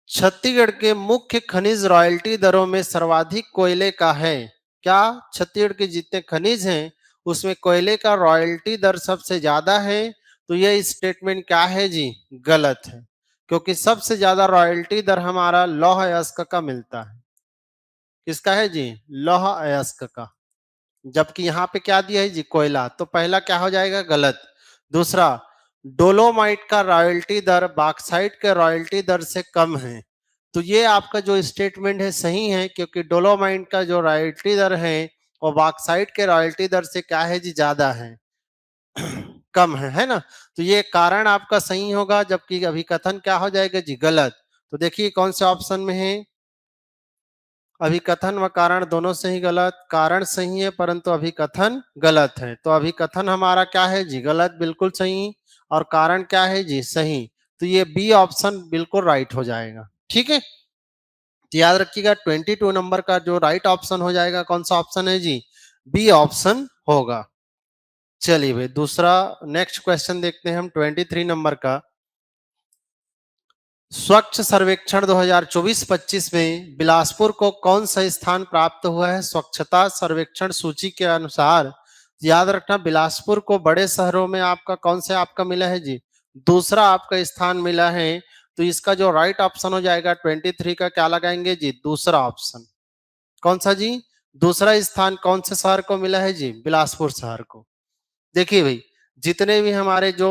छत्तीसगढ़ के मुख्य खनिज रॉयल्टी दरों में सर्वाधिक कोयले का है। क्या छत्तीसगढ़ के जितने खनिज हैं उसमें कोयले का रॉयल्टी दर सबसे ज्यादा है? तो यह स्टेटमेंट क्या है जी? गलत है, क्योंकि सबसे ज्यादा रॉयल्टी दर हमारा लौह अयस्क का मिलता है। किसका है जी? लौह अयस्क का। जबकि यहाँ पे क्या दिया है जी? कोयला। तो पहला क्या हो जाएगा? गलत। दूसरा, डोलोमाइट का रॉयल्टी दर बॉक्साइट के रॉयल्टी दर से कम है। तो ये आपका जो स्टेटमेंट है सही है, क्योंकि डोलोमाइट का जो रॉयल्टी दर है वो बॉक्साइट के रॉयल्टी दर से क्या है जी? ज्यादा है, कम है ना। तो ये कारण आपका सही होगा, जबकि अभिकथन क्या हो जाएगा जी? गलत। तो देखिए कौन से ऑप्शन में है। अभिकथन व कारण दोनों से ही गलत। कारण सही है परंतु अभिकथन गलत है। तो अभिकथन हमारा क्या है जी? गलत, बिल्कुल सही। और कारण क्या है जी? सही। तो ये बी ऑप्शन बिल्कुल राइट हो जाएगा। ठीक है, तो याद रखिएगा 22 नंबर का जो राइट ऑप्शन हो जाएगा, कौन सा ऑप्शन है जी? बी ऑप्शन होगा। चलिए भाई दूसरा नेक्स्ट क्वेश्चन देखते हैं हम 23 नंबर का। स्वच्छ सर्वेक्षण 2024-25 में बिलासपुर को कौन सा स्थान प्राप्त हुआ है स्वच्छता सर्वेक्षण सूची के अनुसार? याद रखना बिलासपुर को बड़े शहरों में आपका कौन से आपका मिला है जी? दूसरा आपका स्थान मिला है। तो इसका जो राइट ऑप्शन हो जाएगा 23 का, क्या लगाएंगे जी? दूसरा ऑप्शन। कौन सा जी? दूसरा स्थान कौन से शहर को मिला है जी? बिलासपुर शहर को। देखिए भाई जितने भी हमारे जो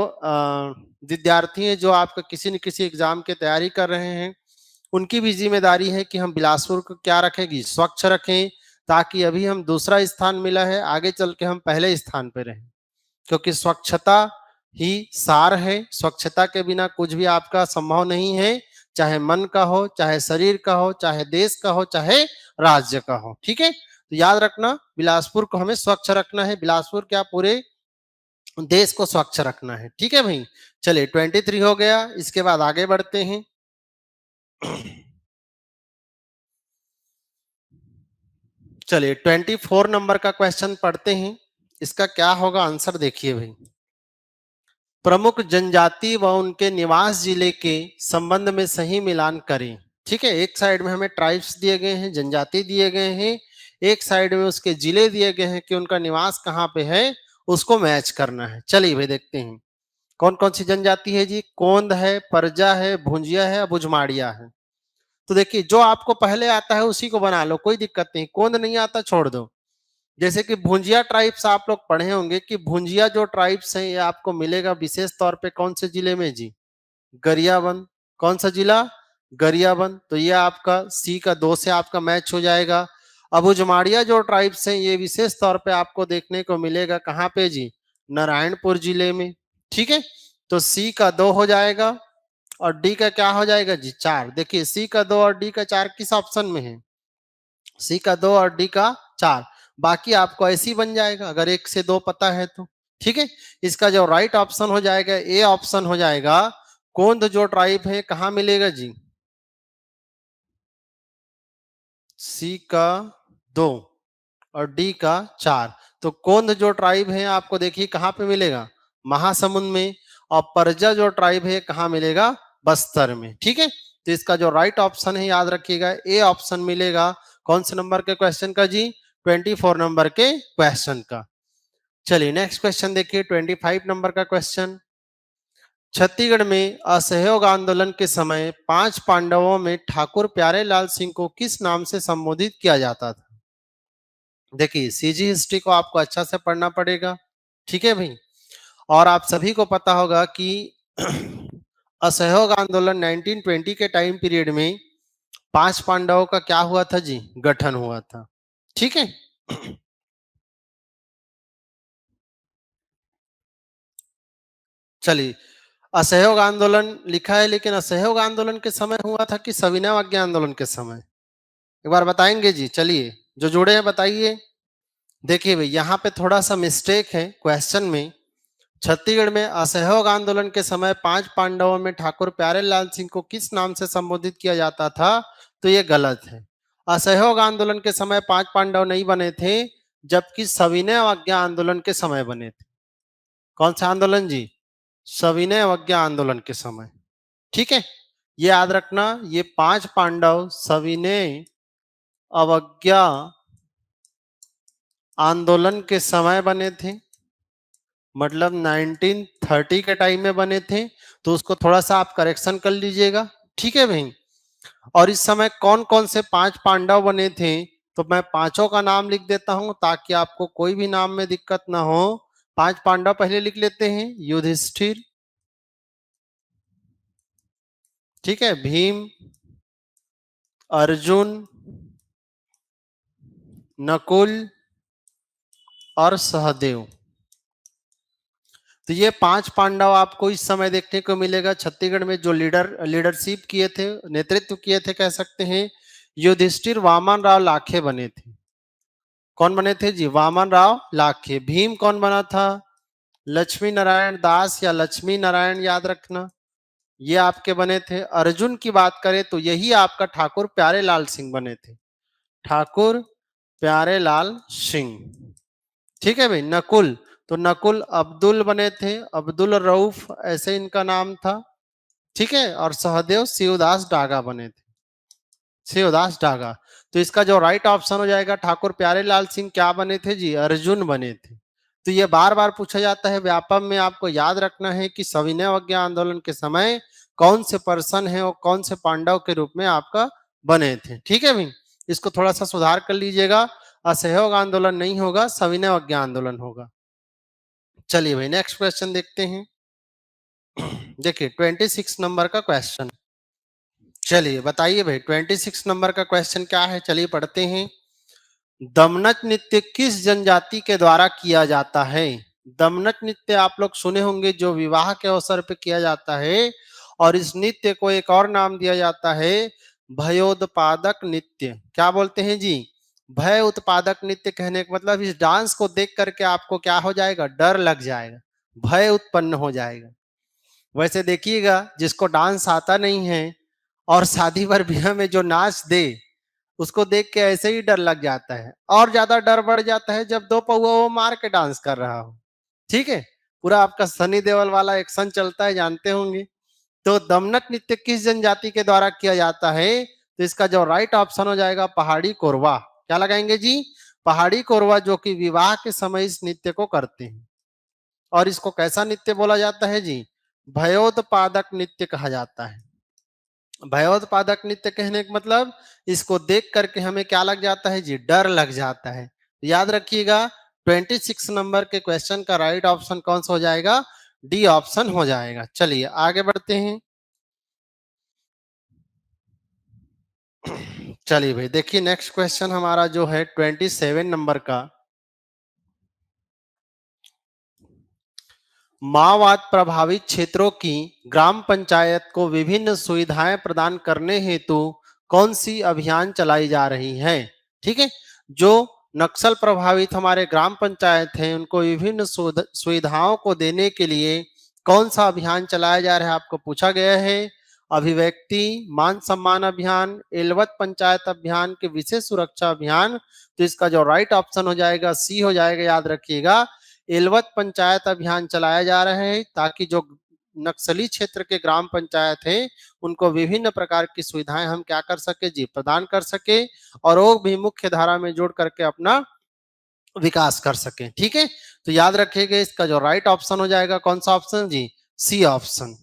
विद्यार्थी हैं जो आपका किसी न किसी एग्जाम की तैयारी कर रहे हैं, उनकी भी जिम्मेदारी है कि हम बिलासपुर को क्या रखेगी? स्वच्छ रखें, ताकि अभी हम दूसरा स्थान मिला है, आगे चल के हम पहले स्थान पे रहें। क्योंकि स्वच्छता ही सार है। स्वच्छता के बिना कुछ भी आपका संभव नहीं है, चाहे मन का हो, चाहे शरीर का हो, चाहे देश का हो, चाहे राज्य का हो। ठीक है, तो याद रखना बिलासपुर को हमें स्वच्छ रखना है। बिलासपुर क्या, पूरे देश को स्वच्छ रखना है। ठीक है भाई, चलिए 23 हो गया। इसके बाद आगे बढ़ते हैं। चलिए 24 नंबर का क्वेश्चन पढ़ते हैं। इसका क्या होगा आंसर देखिए भाई। प्रमुख जनजाति व उनके निवास जिले के संबंध में सही मिलान करें। ठीक है, एक साइड में हमें ट्राइब्स दिए गए हैं, जनजाति दिए गए हैं, एक साइड में उसके जिले दिए गए हैं कि उनका निवास कहाँ पे है, उसको मैच करना है। चलिए भाई देखते हैं कौन कौन सी जनजाति है जी। कोंद है, परजा है, भुंजिया है, बुझमाड़िया है। तो देखिए जो आपको पहले आता है उसी को बना लो, कोई दिक्कत नहीं। कोंद नहीं आता छोड़ दो। जैसे कि भुंजिया ट्राइब्स आप लोग पढ़े होंगे कि भुंजिया जो ट्राइब्स है ये आपको मिलेगा विशेष तौर पे कौन से जिले में जी? गरियाबंद। कौन सा जिला? गरियाबंद। तो ये आपका सी का 2 से आपका मैच हो जाएगा। अबुझमाड़िया जो ट्राइब्स हैं ये विशेष तौर पे आपको देखने को मिलेगा कहाँ पे जी, नारायणपुर जिले में। ठीक है, तो सी का 2 हो जाएगा और डी का क्या हो जाएगा जी 4। देखिए सी का 2 और डी का 4 किस ऑप्शन में है, सी का 2 और डी का 4। बाकी आपको ऐसे ही बन जाएगा अगर 1 से 2 पता है तो। ठीक है, इसका जो राइट ऑप्शन हो जाएगा ए ऑप्शन हो जाएगा। कोंद जो ट्राइब है कहाँ मिलेगा जी, सी का 2 और डी का 4। तो कोंद जो ट्राइब है आपको देखिए कहाँ पे मिलेगा, महासमुंद में। और परजा जो ट्राइब है कहाँ मिलेगा, बस्तर में। ठीक है, तो इसका जो राइट ऑप्शन है याद रखिएगा ए ऑप्शन मिलेगा। कौन से नंबर के क्वेश्चन का जी, 24 नंबर के क्वेश्चन का। चलिए नेक्स्ट क्वेश्चन देखिए 25 नंबर का क्वेश्चन। छत्तीसगढ़ में असहयोग आंदोलन के समय 5 पांडवों में ठाकुर प्यारेलाल सिंह को किस नाम से संबोधित किया जाता था। देखिए सीजी हिस्ट्री को आपको अच्छा से पढ़ना पड़ेगा। ठीक है भाई, और आप सभी को पता होगा कि असहयोग आंदोलन 1920 के टाइम पीरियड में 5 पांडवों का क्या हुआ था जी, गठन हुआ था। ठीक है, चलिए असहयोग आंदोलन लिखा है, लेकिन असहयोग आंदोलन के समय हुआ था कि सविनय अवज्ञा आंदोलन के समय, एक बार बताएंगे जी। चलिए जो जुड़े हैं बताइए। देखिए भाई यहाँ पे थोड़ा सा मिस्टेक है क्वेश्चन में। छत्तीसगढ़ में असहयोग आंदोलन के समय 5 पांडवों में ठाकुर प्यारेलाल सिंह को किस नाम से संबोधित किया जाता था, तो ये गलत है। असहयोग आंदोलन के समय 5 पांडव नहीं बने थे, जबकि सविनय अवज्ञा आंदोलन के समय बने थे। कौन सा आंदोलन जी, सविनय अवज्ञा आंदोलन के समय। ठीक है, ये याद रखना, ये 5 पांडव सविनय अवज्ञा आंदोलन के समय बने थे, मतलब 1930 के टाइम में बने थे। तो उसको थोड़ा सा आप करेक्शन कर लीजिएगा। ठीक है भाई, और इस समय कौन कौन से 5 पांडव बने थे, तो मैं पांचों का नाम लिख देता हूं ताकि आपको कोई भी नाम में दिक्कत ना हो। 5 पांडव पहले लिख लेते हैं, युधिष्ठिर, ठीक है, भीम, अर्जुन, नकुल और सहदेव। तो ये 5 पांडव आपको इस समय देखने को मिलेगा छत्तीसगढ़ में, जो लीडरशिप किए थे, नेतृत्व किए थे कह सकते हैं। युधिष्ठिर वामन राव लाखे बने थे। कौन बने थे जी, वामन राव लाखे। भीम कौन बना था, लक्ष्मी नारायण दास या लक्ष्मी नारायण, याद रखना, ये आपके बने थे। अर्जुन की बात करें तो यही आपका ठाकुर प्यारेलाल सिंह बने थे, ठाकुर प्यारेलाल सिंह। ठीक है भाई, नकुल, तो नकुल अब्दुल बने थे, अब्दुल रऊफ ऐसे इनका नाम था। ठीक है, और सहदेव शिवदास डागा बने थे, शिवदास डागा। तो इसका जो राइट ऑप्शन हो जाएगा, ठाकुर प्यारेलाल सिंह क्या बने थे जी, अर्जुन बने थे। तो ये बार बार पूछा जाता है व्यापम में, आपको याद रखना है कि सविनय अवज्ञा आंदोलन के समय कौन से पर्सन है और कौन से पांडव के रूप में आपका बने थे। ठीक है भाई, इसको थोड़ा सा सुधार कर लीजिएगा। असहयोग आंदोलन नहीं होगा, सविनय अवज्ञा आंदोलन होगा। चलिए भाई नेक्स्ट क्वेश्चन देखते हैं। देखिए 26 नंबर का क्वेश्चन। चलिए बताइए भाई 26 नंबर का क्वेश्चन क्या है, चलिए पढ़ते हैं। दमनच नृत्य किस जनजाति के द्वारा किया जाता है। दमनच नृत्य आप लोग सुने होंगे, जो विवाह के अवसर पे किया जाता है, और इस नृत्य को एक और नाम दिया जाता है, भयोत्पादक नृत्य। क्या बोलते हैं जी, भय उत्पादक नृत्य। कहने का मतलब इस डांस को देख करके आपको क्या हो जाएगा, डर लग जाएगा, भय उत्पन्न हो जाएगा। वैसे देखिएगा जिसको डांस आता नहीं है और शादी भर ब्याह में जो नाच दे, उसको देख के ऐसे ही डर लग जाता है, और ज्यादा डर बढ़ जाता है जब दो पौआ वो मार के डांस कर रहा हो। ठीक है, पूरा आपका सनी देओल वाला एक्शन चलता है, जानते होंगे। तो दमनक नृत्य किस जनजाति के द्वारा किया जाता है, तो इसका जो राइट ऑप्शन हो जाएगा पहाड़ी कोरवा। क्या लगाएंगे जी, पहाड़ी कोरवा, जो कि विवाह के समय इस नृत्य को करते हैं। और इसको कैसा नृत्य बोला जाता है जी, भयोत्पादक नृत्य कहा जाता है। भयोत्पादक नृत्य कहने का मतलब इसको देख करके हमें क्या लग जाता है जी, डर लग जाता है। याद रखिएगा 26 नंबर के क्वेश्चन का राइट ऑप्शन कौन सा हो जाएगा, डी ऑप्शन हो जाएगा। चलिए आगे बढ़ते हैं। चलिए भाई देखिए नेक्स्ट क्वेश्चन हमारा जो है 27 नंबर का, माओवाद प्रभावित क्षेत्रों की ग्राम पंचायत को विभिन्न सुविधाएं प्रदान करने हेतु कौन सी अभियान चलाई जा रही है। ठीक है, जो नक्सल प्रभावित हमारे ग्राम पंचायत हैं उनको विभिन्न सुविधाओं को देने के लिए कौन सा अभियान चलाया जा रहा है आपको पूछा गया है। अभिव्यक्ति मान सम्मान अभियान, एलवत पंचायत अभियान के विशेष सुरक्षा अभियान। तो इसका जो राइट ऑप्शन हो जाएगा सी हो जाएगा, याद रखिएगा। एलवत पंचायत अभियान चलाया जा रहा है ताकि जो नक्सली क्षेत्र के ग्राम पंचायत है उनको विभिन्न प्रकार की सुविधाएं हम क्या कर सके जी, प्रदान कर सके, और वो भी मुख्य धारा में जोड़ करके अपना विकास कर सके। ठीक है, तो याद रखिएगा इसका जो राइट ऑप्शन हो जाएगा कौन सा ऑप्शन जी, सी ऑप्शन।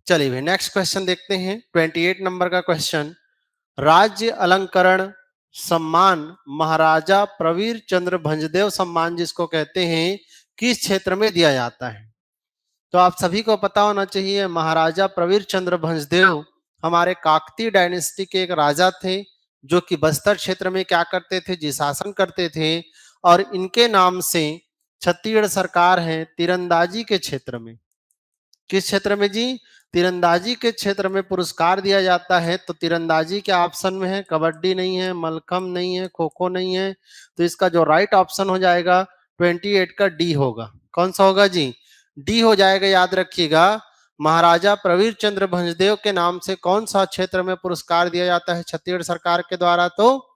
चलिए भाई नेक्स्ट क्वेश्चन देखते हैं 28 नंबर का क्वेश्चन, राज्य अलंकरण सम्मान महाराजा प्रवीर चंद्र भंजदेव सम्मान जिसको कहते हैं किस क्षेत्र में दिया जाता है। तो आप सभी को पता होना चाहिए महाराजा प्रवीर चंद्र भंजदेव हमारे काकतीय डायनेस्टी के एक राजा थे जो कि बस्तर क्षेत्र में क्या करते थे जी, शासन करते थे। और इनके नाम से छत्तीसगढ़ सरकार है तीरंदाजी के क्षेत्र में, किस क्षेत्र में जी, तीरंदाजी के क्षेत्र में पुरस्कार दिया जाता है। तो तीरंदाजी के ऑप्शन में है, कबड्डी नहीं है, मलखम नहीं है, खो खो नहीं है। तो इसका जो राइट ऑप्शन हो जाएगा 28 का डी होगा। कौन सा होगा जी, डी हो जाएगा। याद रखिएगा महाराजा प्रवीर चंद्र भंजदेव के नाम से कौन सा क्षेत्र में पुरस्कार दिया जाता है छत्तीसगढ़ सरकार के द्वारा, तो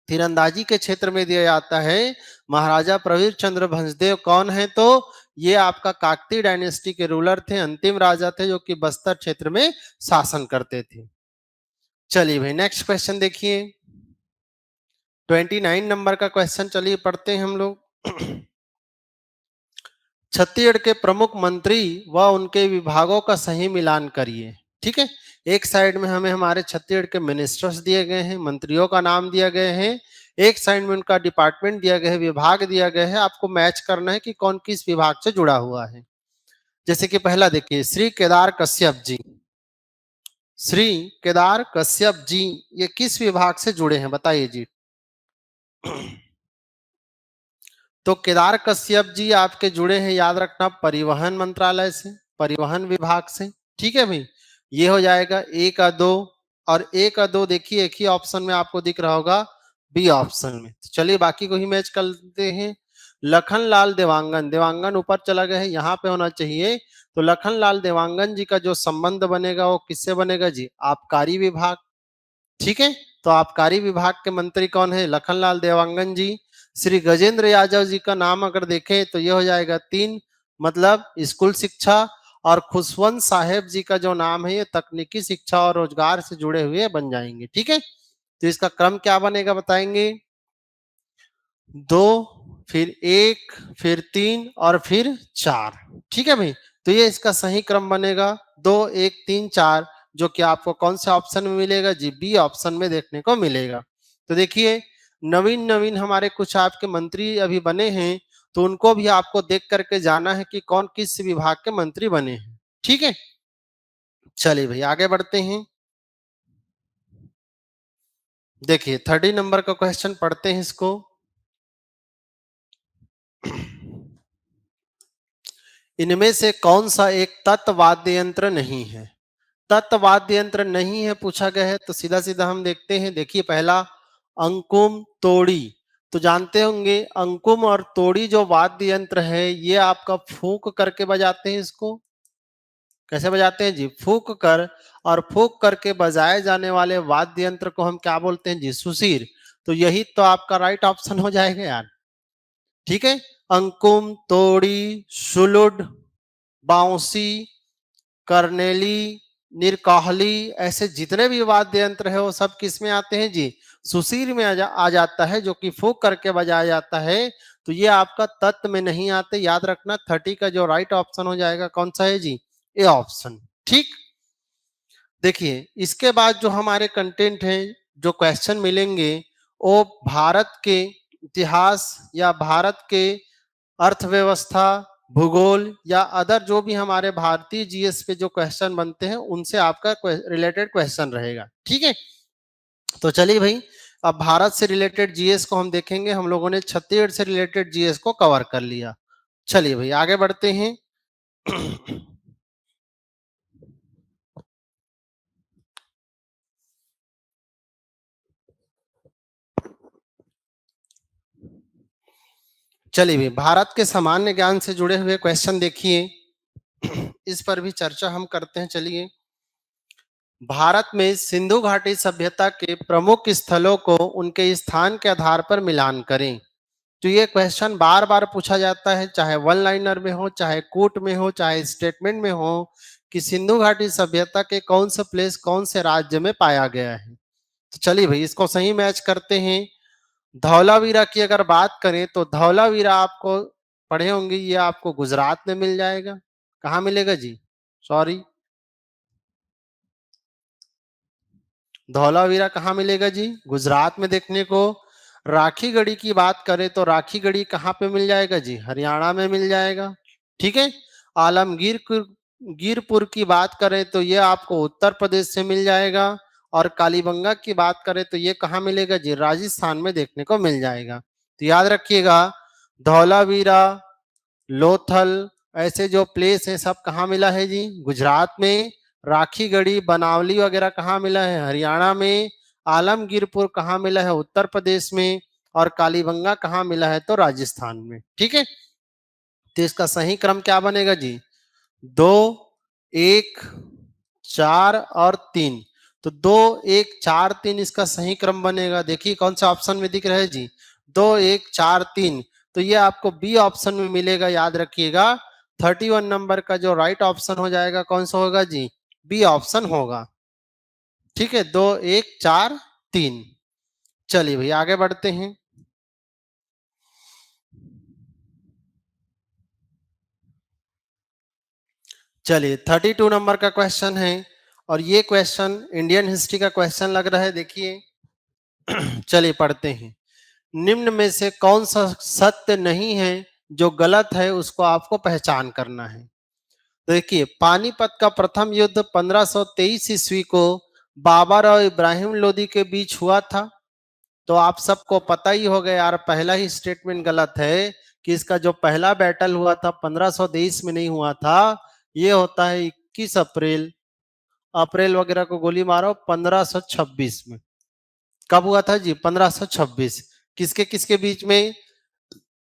तीरंदाजी के क्षेत्र में दिया जाता है। महाराजा प्रवीर चंद्र भंजदेव कौन है, तो ये आपका काकतीय डायनेस्टी के रूलर थे, अंतिम राजा थे जो कि बस्तर क्षेत्र में शासन करते थे। चलिए भाई नेक्स्ट क्वेश्चन देखिए 29 नंबर का क्वेश्चन, चलिए पढ़ते हैं हम लोग। छत्तीसगढ़ के प्रमुख मंत्री व उनके विभागों का सही मिलान करिए। ठीक है, एक साइड में हमें हमारे छत्तीसगढ़ के मिनिस्टर्स दिए गए हैं, मंत्रियों का नाम दिया गए हैं, एक साइड में उनका डिपार्टमेंट दिया गया है, विभाग दिया गया है। आपको मैच करना है कि कौन किस विभाग से जुड़ा हुआ है। जैसे कि पहला देखिए श्री केदार कश्यप जी, श्री केदार कश्यप जी ये किस विभाग से जुड़े हैं बताइए जी। तो केदार कश्यप जी आपके जुड़े हैं, याद रखना, परिवहन मंत्रालय से, परिवहन विभाग से। ठीक है भाई, ये हो जाएगा एक का दो, और एक का दो देखिए एक ही ऑप्शन में आपको दिख रहा होगा, बी ऑप्शन में। तो चलिए बाकी को ही मैच कर लेते हैं। लखनलाल देवांगन, देवांगन ऊपर चला गया है, यहाँ पे होना चाहिए। तो लखनलाल देवांगन जी का जो संबंध बनेगा वो किससे बनेगा जी, आबकारी विभाग। ठीक है, तो आबकारी विभाग के मंत्री कौन है, लखनलाल देवांगन जी। श्री गजेंद्र यादव जी का नाम अगर देखें तो ये हो जाएगा तीन, मतलब स्कूल शिक्षा। और खुशवंत साहेब जी का जो नाम है ये तकनीकी शिक्षा और रोजगार से जुड़े हुए बन जाएंगे। ठीक है, तो इसका क्रम क्या बनेगा बताएंगे, दो, फिर एक, फिर तीन और फिर चार। ठीक है भाई, तो ये इसका सही क्रम बनेगा, दो एक तीन चार, जो कि आपको कौन से ऑप्शन में मिलेगा जी, बी ऑप्शन में देखने को मिलेगा। तो देखिए नवीन नवीन हमारे कुछ आपके मंत्री अभी बने हैं, तो उनको भी आपको देख करके जाना है कि कौन किस विभाग के मंत्री बने हैं। ठीक है, चलिए भाई आगे बढ़ते हैं। देखिए 30 नंबर का क्वेश्चन पढ़ते हैं इसको। इनमें से कौन सा एक तत्व वाद्य यंत्र नहीं है, तत्व वाद्य यंत्र नहीं है पूछा गया है। तो सीधा सीधा हम देखते हैं, देखिए पहला अंकुम तोड़ी। तो जानते होंगे अंकुम और तोड़ी जो वाद्य यंत्र है ये आपका फूंक करके बजाते हैं। इसको कैसे बजाते हैं जी, फूंक कर, और फूंक करके बजाए जाने वाले वाद्य यंत्र को हम क्या बोलते हैं जी, सुशीर। तो यही तो आपका राइट ऑप्शन हो जाएगा यार। ठीक है, अंकुम तोड़ी सुलुड बांसुरी करनेली निरकाहली, ऐसे जितने भी वाद्य यंत्र है वो सब किस में आते हैं जी, सुशीर में आ जाता है, जो कि फूंक करके बजाया जाता है। तो ये आपका तत्व में नहीं आते, याद रखना। 30 का जो राइट ऑप्शन हो जाएगा कौन सा है जी, ए ऑप्शन। ठीक, देखिए इसके बाद जो हमारे कंटेंट है, जो क्वेश्चन मिलेंगे वो भारत के इतिहास या भारत के अर्थव्यवस्था, भूगोल या अदर जो भी हमारे भारतीय जीएस पे जो क्वेश्चन बनते हैं उनसे आपका रिलेटेड क्वेश्चन रहेगा। ठीक है, तो चलिए भाई, अब भारत से रिलेटेड जीएस को हम देखेंगे। हम लोगों ने छत्तीसगढ़ से रिलेटेड जीएस को कवर कर लिया। चलिए भाई आगे बढ़ते हैं। चलिए भाई, भारत के सामान्य ज्ञान से जुड़े हुए क्वेश्चन देखिए। इस पर भी चर्चा हम करते हैं। चलिए, भारत में सिंधु घाटी सभ्यता के प्रमुख स्थलों को उनके स्थान के आधार पर मिलान करें। तो ये क्वेश्चन बार बार पूछा जाता है, चाहे वन लाइनर में हो, चाहे कोट में हो, चाहे स्टेटमेंट में हो, कि सिंधु घाटी सभ्यता के कौन से प्लेस कौन से राज्य में पाया गया है। तो चलिए भाई, इसको सही मैच करते हैं। धौलावीरा की अगर बात करें तो धौलावीरा आपको पढ़े होंगे, ये आपको गुजरात में मिल जाएगा। कहाँ मिलेगा जी? सॉरी, धौलावीरा कहाँ मिलेगा जी? गुजरात में देखने को। राखी गढ़ी की बात करें तो राखी गढ़ी कहाँ पे मिल जाएगा जी? हरियाणा में मिल जाएगा। ठीक है। आलमगीर गिरपुर की बात करें तो ये आपको उत्तर प्रदेश से मिल जाएगा। और कालीबंगा की बात करें तो ये कहाँ मिलेगा जी? राजस्थान में देखने को मिल जाएगा। तो याद रखिएगा, धौलावीरा, लोथल, ऐसे जो प्लेस है सब कहाँ मिला है जी? गुजरात में। राखी गढ़ी, बनावली वगैरह कहाँ मिला है? हरियाणा में। आलमगीरपुर कहाँ मिला है? उत्तर प्रदेश में। और कालीबंगा कहाँ मिला है? तो राजस्थान में। ठीक है। तो इसका सही क्रम क्या बनेगा जी? 2, 1, 4 और 3। तो 2, 1, 4, 3 इसका सही क्रम बनेगा। देखिए कौन सा ऑप्शन में दिख रहा है जी? 2, 1, 4, 3। तो ये आपको बी ऑप्शन में मिलेगा। याद रखिएगा, 31 नंबर का जो राइट ऑप्शन हो जाएगा कौन सा होगा जी? बी ऑप्शन होगा। ठीक है, 2, 1, 4, 3। चलिए भाई आगे बढ़ते हैं। चलिए, 32 नंबर का क्वेश्चन है। और ये क्वेश्चन इंडियन हिस्ट्री का क्वेश्चन लग रहा है। देखिए, चलिए पढ़ते हैं। निम्न में से कौन सा सत्य नहीं है, जो गलत है उसको आपको पहचान करना है। देखिए, पानीपत का प्रथम युद्ध 1523 ईस्वी को बाबर और इब्राहिम लोदी के बीच हुआ था। तो आप सबको पता ही हो गया यार, पहला ही स्टेटमेंट गलत है कि इसका जो पहला बैटल हुआ था 1523 में नहीं हुआ था, ये होता है 21 अप्रैल। अप्रैल वगैरह को गोली मारो, 1526 में। कब हुआ था जी? 1526। किसके किसके बीच में?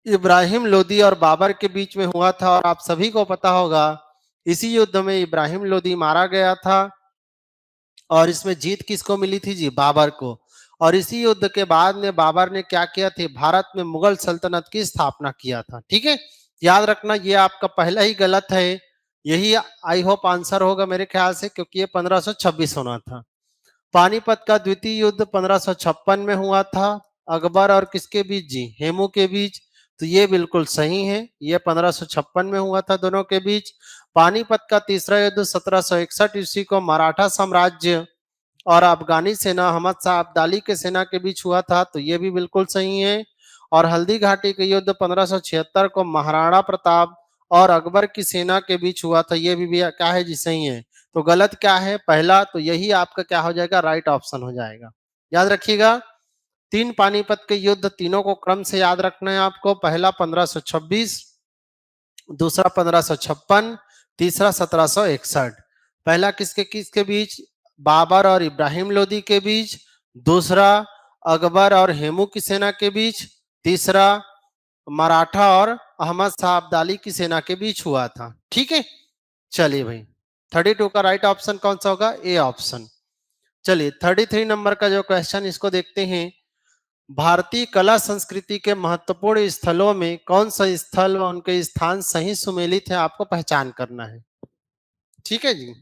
इब्राहिम लोदी और बाबर के बीच में हुआ था। और आप सभी को पता होगा, इसी युद्ध में इब्राहिम लोदी मारा गया था। और इसमें जीत किसको मिली थी जी? बाबर को। और इसी युद्ध के बाद में बाबर ने क्या किया था? भारत में मुगल सल्तनत की स्थापना किया था। ठीक है, याद रखना, ये आपका पहला ही गलत है। यही आई होप आंसर होगा मेरे ख्याल से, क्योंकि ये 1526 होना था। पानीपत का द्वितीय युद्ध 1556 में हुआ था। अकबर और किसके बीच जी? हेमू के बीच। तो ये बिल्कुल सही है, ये 1556 में हुआ था दोनों के बीच। पानीपत का तीसरा युद्ध 1761 ईस्वी को मराठा साम्राज्य और अफगानी सेना अहमद शाह अब्दाली के सेना के बीच हुआ था। तो ये भी बिल्कुल सही है। और हल्दी घाटी के युद्ध 1576 को महाराणा प्रताप और अकबर की सेना के बीच हुआ था। ये भी क्या है जी? सही है। तो गलत क्या है? पहला। तो यही आपका क्या हो जाएगा? राइट ऑप्शन हो जाएगा। याद रखिएगा, 3 पानीपत के युद्ध, तीनों को क्रम से याद रखना है आपको। पहला 1526, दूसरा 1556, तीसरा 1761। पहला किसके किसके बीच? बाबर और इब्राहिम लोदी के बीच। दूसरा अकबर और हेमू की सेना के बीच। तीसरा मराठा और अहमद शाह अब्दाली की सेना के बीच हुआ था। ठीक है। चलिए भाई, 32 का राइट ऑप्शन कौन सा होगा? A option. चलिए, 33 नंबर का जो क्वेश्चन, इसको देखते हैं। भारतीय कला संस्कृति के महत्वपूर्ण स्थलों में कौन सा स्थल व उनके स्थान सही सुमेलित है, आपको पहचान करना है। ठीक है जी।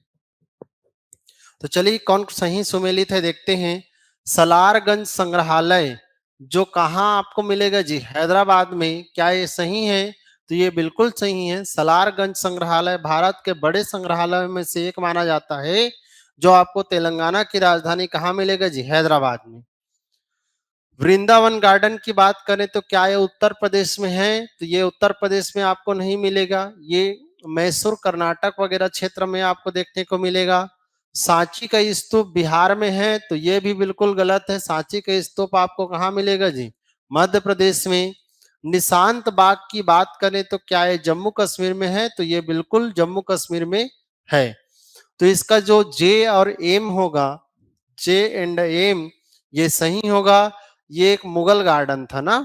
तो चलिए, कौन सही सुमेलित है देखते हैं। सलारगंज संग्रहालय जो कहाँ आपको मिलेगा जी? हैदराबाद में। क्या ये सही है? तो ये बिल्कुल सही है। सलारगंज संग्रहालय भारत के बड़े संग्रहालय में से एक माना जाता है, जो आपको तेलंगाना की राजधानी कहाँ मिलेगा जी? हैदराबाद में। वृंदावन गार्डन की बात करें तो क्या ये उत्तर प्रदेश में है? तो ये उत्तर प्रदेश में आपको नहीं मिलेगा। ये मैसूर कर्नाटक वगैरह क्षेत्र में आपको देखने को मिलेगा। सांची का स्तूप बिहार में है, तो ये भी बिल्कुल गलत है। सांची का स्तूप आपको कहाँ मिलेगा जी? मध्य प्रदेश में। निशांत बाग की बात करें तो क्या ये जम्मू कश्मीर में है? तो ये बिल्कुल जम्मू कश्मीर में है। तो इसका जो जे और एम होगा, जे एंड एम, ये सही होगा। ये एक मुगल गार्डन था ना,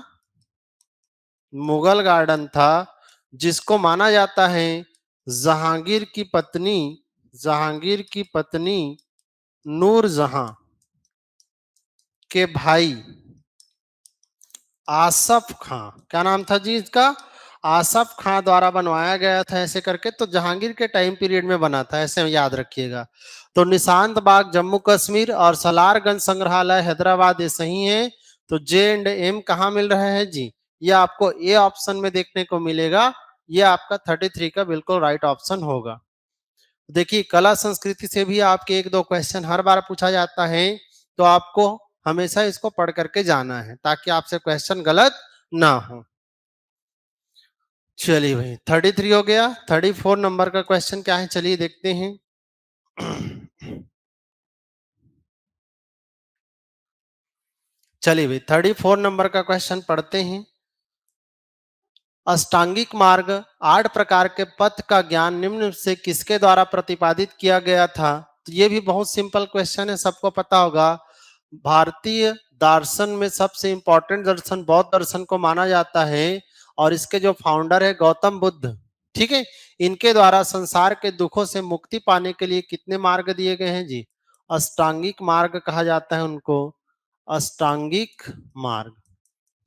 मुगल गार्डन था, जिसको माना जाता है जहांगीर की पत्नी, जहांगीर की पत्नी नूरजहां के भाई आसफ खां, क्या नाम था जी इसका? आसफ खां द्वारा बनवाया गया था ऐसे करके। तो जहांगीर के टाइम पीरियड में बना था, ऐसे याद रखिएगा। तो निशांत बाग जम्मू कश्मीर और सलारगंज संग्रहालय हैदराबाद, ये सही है। तो जे एंड एम कहाँ मिल रहा है जी? ये आपको ए ऑप्शन में देखने को मिलेगा। ये आपका 33 का बिल्कुल राइट ऑप्शन होगा। देखिए, कला संस्कृति से भी आपके एक दो क्वेश्चन हर बार पूछा जाता है, तो आपको हमेशा इसको पढ़ करके जाना है ताकि आपसे क्वेश्चन गलत ना हो। चलिए भाई, 33 हो गया। 34 नंबर का क्वेश्चन क्या है, चलिए देखते हैं। चलिए भाई, 34 नंबर का क्वेश्चन पढ़ते हैं। अष्टांगिक मार्ग 8 प्रकार के पथ का ज्ञान निम्न से किसके द्वारा प्रतिपादित किया गया था? तो ये भी बहुत सिंपल क्वेश्चन है, सबको पता होगा। भारतीय दर्शन में सबसे इंपॉर्टेंट दर्शन बौद्ध दर्शन को माना जाता है, और इसके जो फाउंडर है गौतम बुद्ध, ठीक है। इनके द्वारा संसार के दुखों से मुक्ति पाने के लिए कितने मार्ग दिए गए हैं जी? अष्टांगिक मार्ग कहा जाता है उनको, अष्टांगिक मार्ग,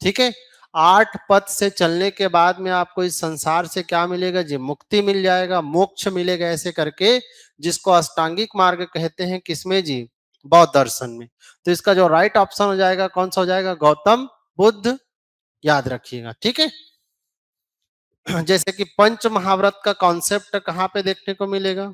ठीक है। 8 पथ से चलने के बाद में आपको इस संसार से क्या मिलेगा जी? मुक्ति मिल जाएगा, मोक्ष मिलेगा, ऐसे करके, जिसको अष्टांगिक मार्ग कहते हैं। किसमें जी? बौद्ध दर्शन में। तो इसका जो राइट ऑप्शन हो जाएगा, कौन सा हो जाएगा? गौतम बुद्ध, याद रखिएगा, ठीक है। जैसे कि पंच महाव्रत का कॉन्सेप्ट कहाँ पे देखने को मिलेगा?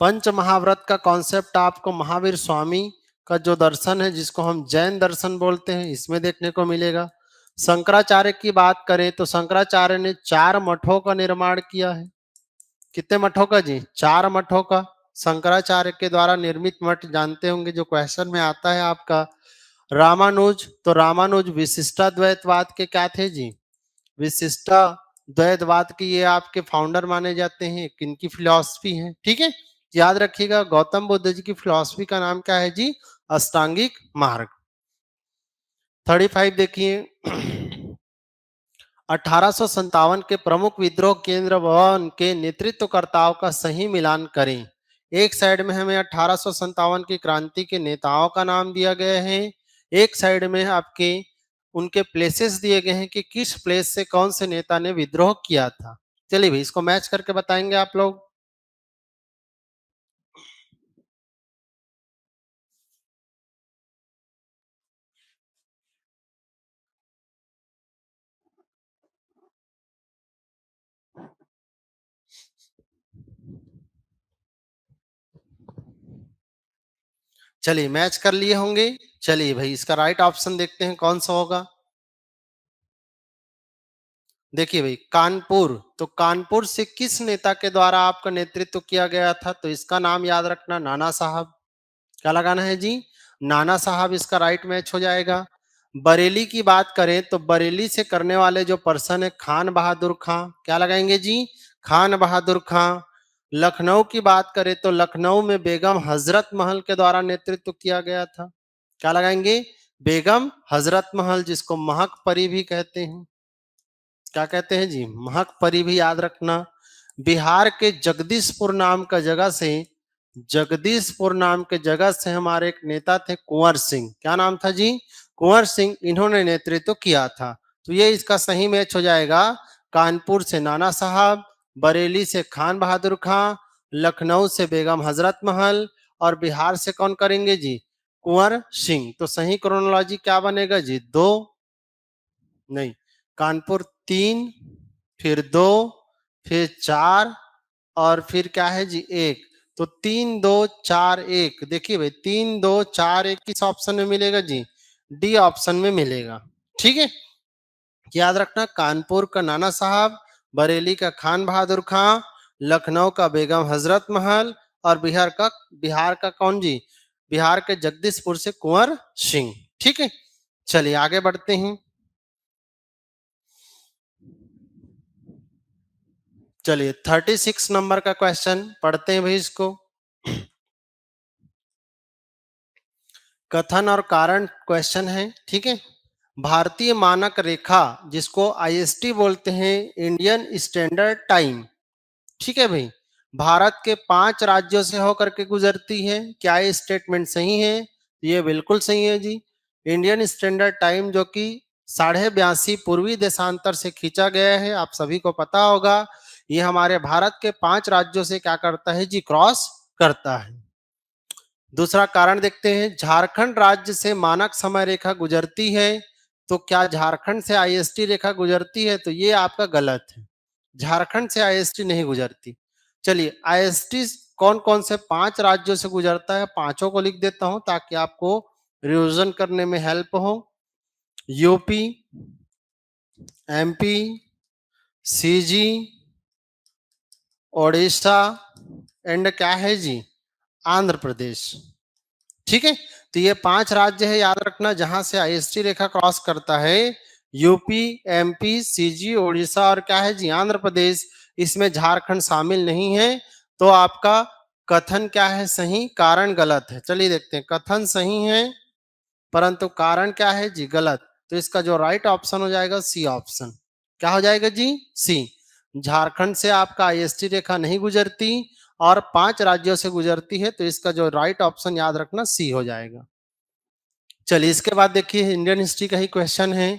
पंच महाव्रत का कॉन्सेप्ट आपको महावीर स्वामी का जो दर्शन है, जिसको हम जैन दर्शन बोलते हैं, इसमें देखने को मिलेगा। शंकराचार्य की बात करें तो शंकराचार्य ने 4 मठों का निर्माण किया है। कितने मठों का जी? 4 मठों का। शंकराचार्य के द्वारा निर्मित मठ जानते होंगे, जो क्वेश्चन में आता है आपका। रामानुज, तो रामानुज विशिष्टाद्वैतवाद के क्या थे जी? विशिष्टाद्वैतवाद की ये आपके फाउंडर माने जाते हैं। किनकी फिलॉसफी है, ठीक है। याद रखिएगा, गौतम बुद्ध जी की फिलॉसफी का नाम क्या है जी? अष्टांगिक मार्ग। 35 देखिए। 1857 के प्रमुख विद्रोह केंद्र वन के नेतृत्वकर्ताओं का सही मिलान करें। एक साइड में हमें 1857 की क्रांति के नेताओं का नाम दिया गया है, एक साइड में आपके उनके प्लेसेस दिए गए हैं कि किस प्लेस से कौन से नेता ने विद्रोह किया था। चलिए भाई, इसको मैच करके बताएंगे आप लोग। चलिए, मैच कर लिए होंगे। चलिए भाई, इसका राइट ऑप्शन देखते हैं कौन सा होगा। देखिए भाई, कानपुर, तो कानपुर से किस नेता के द्वारा आपका नेतृत्व किया गया था? तो इसका नाम याद रखना, नाना साहब। क्या लगाना है जी? नाना साहब, इसका राइट मैच हो जाएगा। बरेली की बात करें तो बरेली से करने वाले जो पर्सन है खान बहादुर खां, क्या लगाएंगे जी? खान बहादुर खां। लखनऊ की बात करें तो लखनऊ में बेगम हजरत महल के द्वारा नेतृत्व किया गया था। क्या लगाएंगे? बेगम हजरत महल, जिसको महक परी भी कहते हैं। क्या कहते हैं जी? महक परी भी याद रखना। बिहार के जगदीशपुर नाम का जगह से, जगदीशपुर नाम के जगह से हमारे एक नेता थे कुंवर सिंह। क्या नाम था जी? कुंवर सिंह, इन्होंने नेतृत्व किया था। तो ये इसका सही मैच हो जाएगा। कानपुर से नाना साहब, बरेली से खान बहादुर खां, लखनऊ से बेगम हजरत महल, और बिहार से कौन करेंगे जी? कुंवर सिंह। तो सही क्रोनोलॉजी क्या बनेगा जी? दो, नहीं, कानपुर 3, फिर 2, फिर 4, और फिर क्या है जी? 1। तो 3 2 4 1, देखिए भाई, 3 2 4 1 किस ऑप्शन में मिलेगा जी? डी ऑप्शन में मिलेगा, ठीक है। याद रखना, कानपुर का नाना साहब, बरेली का खान बहादुर खां, लखनऊ का बेगम हजरत महल, और बिहार का कौन जी? बिहार के जगदीशपुर से कुंवर सिंह। ठीक है, चलिए आगे बढ़ते हैं। चलिए 36 नंबर का क्वेश्चन पढ़ते हैं भाई इसको। कथन और कारण क्वेश्चन है। ठीक है, भारतीय मानक रेखा जिसको आईएसटी बोलते हैं, इंडियन स्टैंडर्ड टाइम, ठीक है भाई, भारत के 5 राज्यों से होकर के गुजरती है। क्या ये स्टेटमेंट सही है? ये बिल्कुल सही है जी। इंडियन स्टैंडर्ड टाइम जो कि 82.5 पूर्वी देशांतर से खींचा गया है, आप सभी को पता होगा। ये हमारे भारत के 5 राज्यों से क्या करता है जी? क्रॉस करता है। दूसरा कारण देखते हैं, झारखंड राज्य से मानक समय रेखा गुजरती है। तो क्या झारखंड से आईएसटी रेखा गुजरती है? तो ये आपका गलत है, झारखंड से आईएसटी नहीं गुजरती। चलिए, आईएसटी कौन कौन से 5 राज्यों से गुजरता है, पांचों को लिख देता हूं ताकि आपको रिविजन करने में हेल्प हो। UP, MP, CG, Odisha and क्या है जी? आंध्र प्रदेश। ठीक है, तो ये 5 राज्य है, याद रखना, जहां से आईएसटी रेखा क्रॉस करता है। यूपी, एमपी, सीजी, ओडिशा और क्या है जी? आंध्र प्रदेश। इसमें झारखंड शामिल नहीं है। तो आपका कथन क्या है सही, कारण गलत है। चलिए देखते हैं, कथन सही है परंतु कारण क्या है जी? गलत। तो इसका जो राइट ऑप्शन हो जाएगा सी ऑप्शन। क्या हो जाएगा जी? सी। झारखंड से आपका आईएसटी रेखा नहीं गुजरती और 5 राज्यों से गुजरती है, तो इसका जो राइट ऑप्शन याद रखना सी हो जाएगा। चलिए इसके बाद देखिए, इंडियन हिस्ट्री का ही क्वेश्चन है।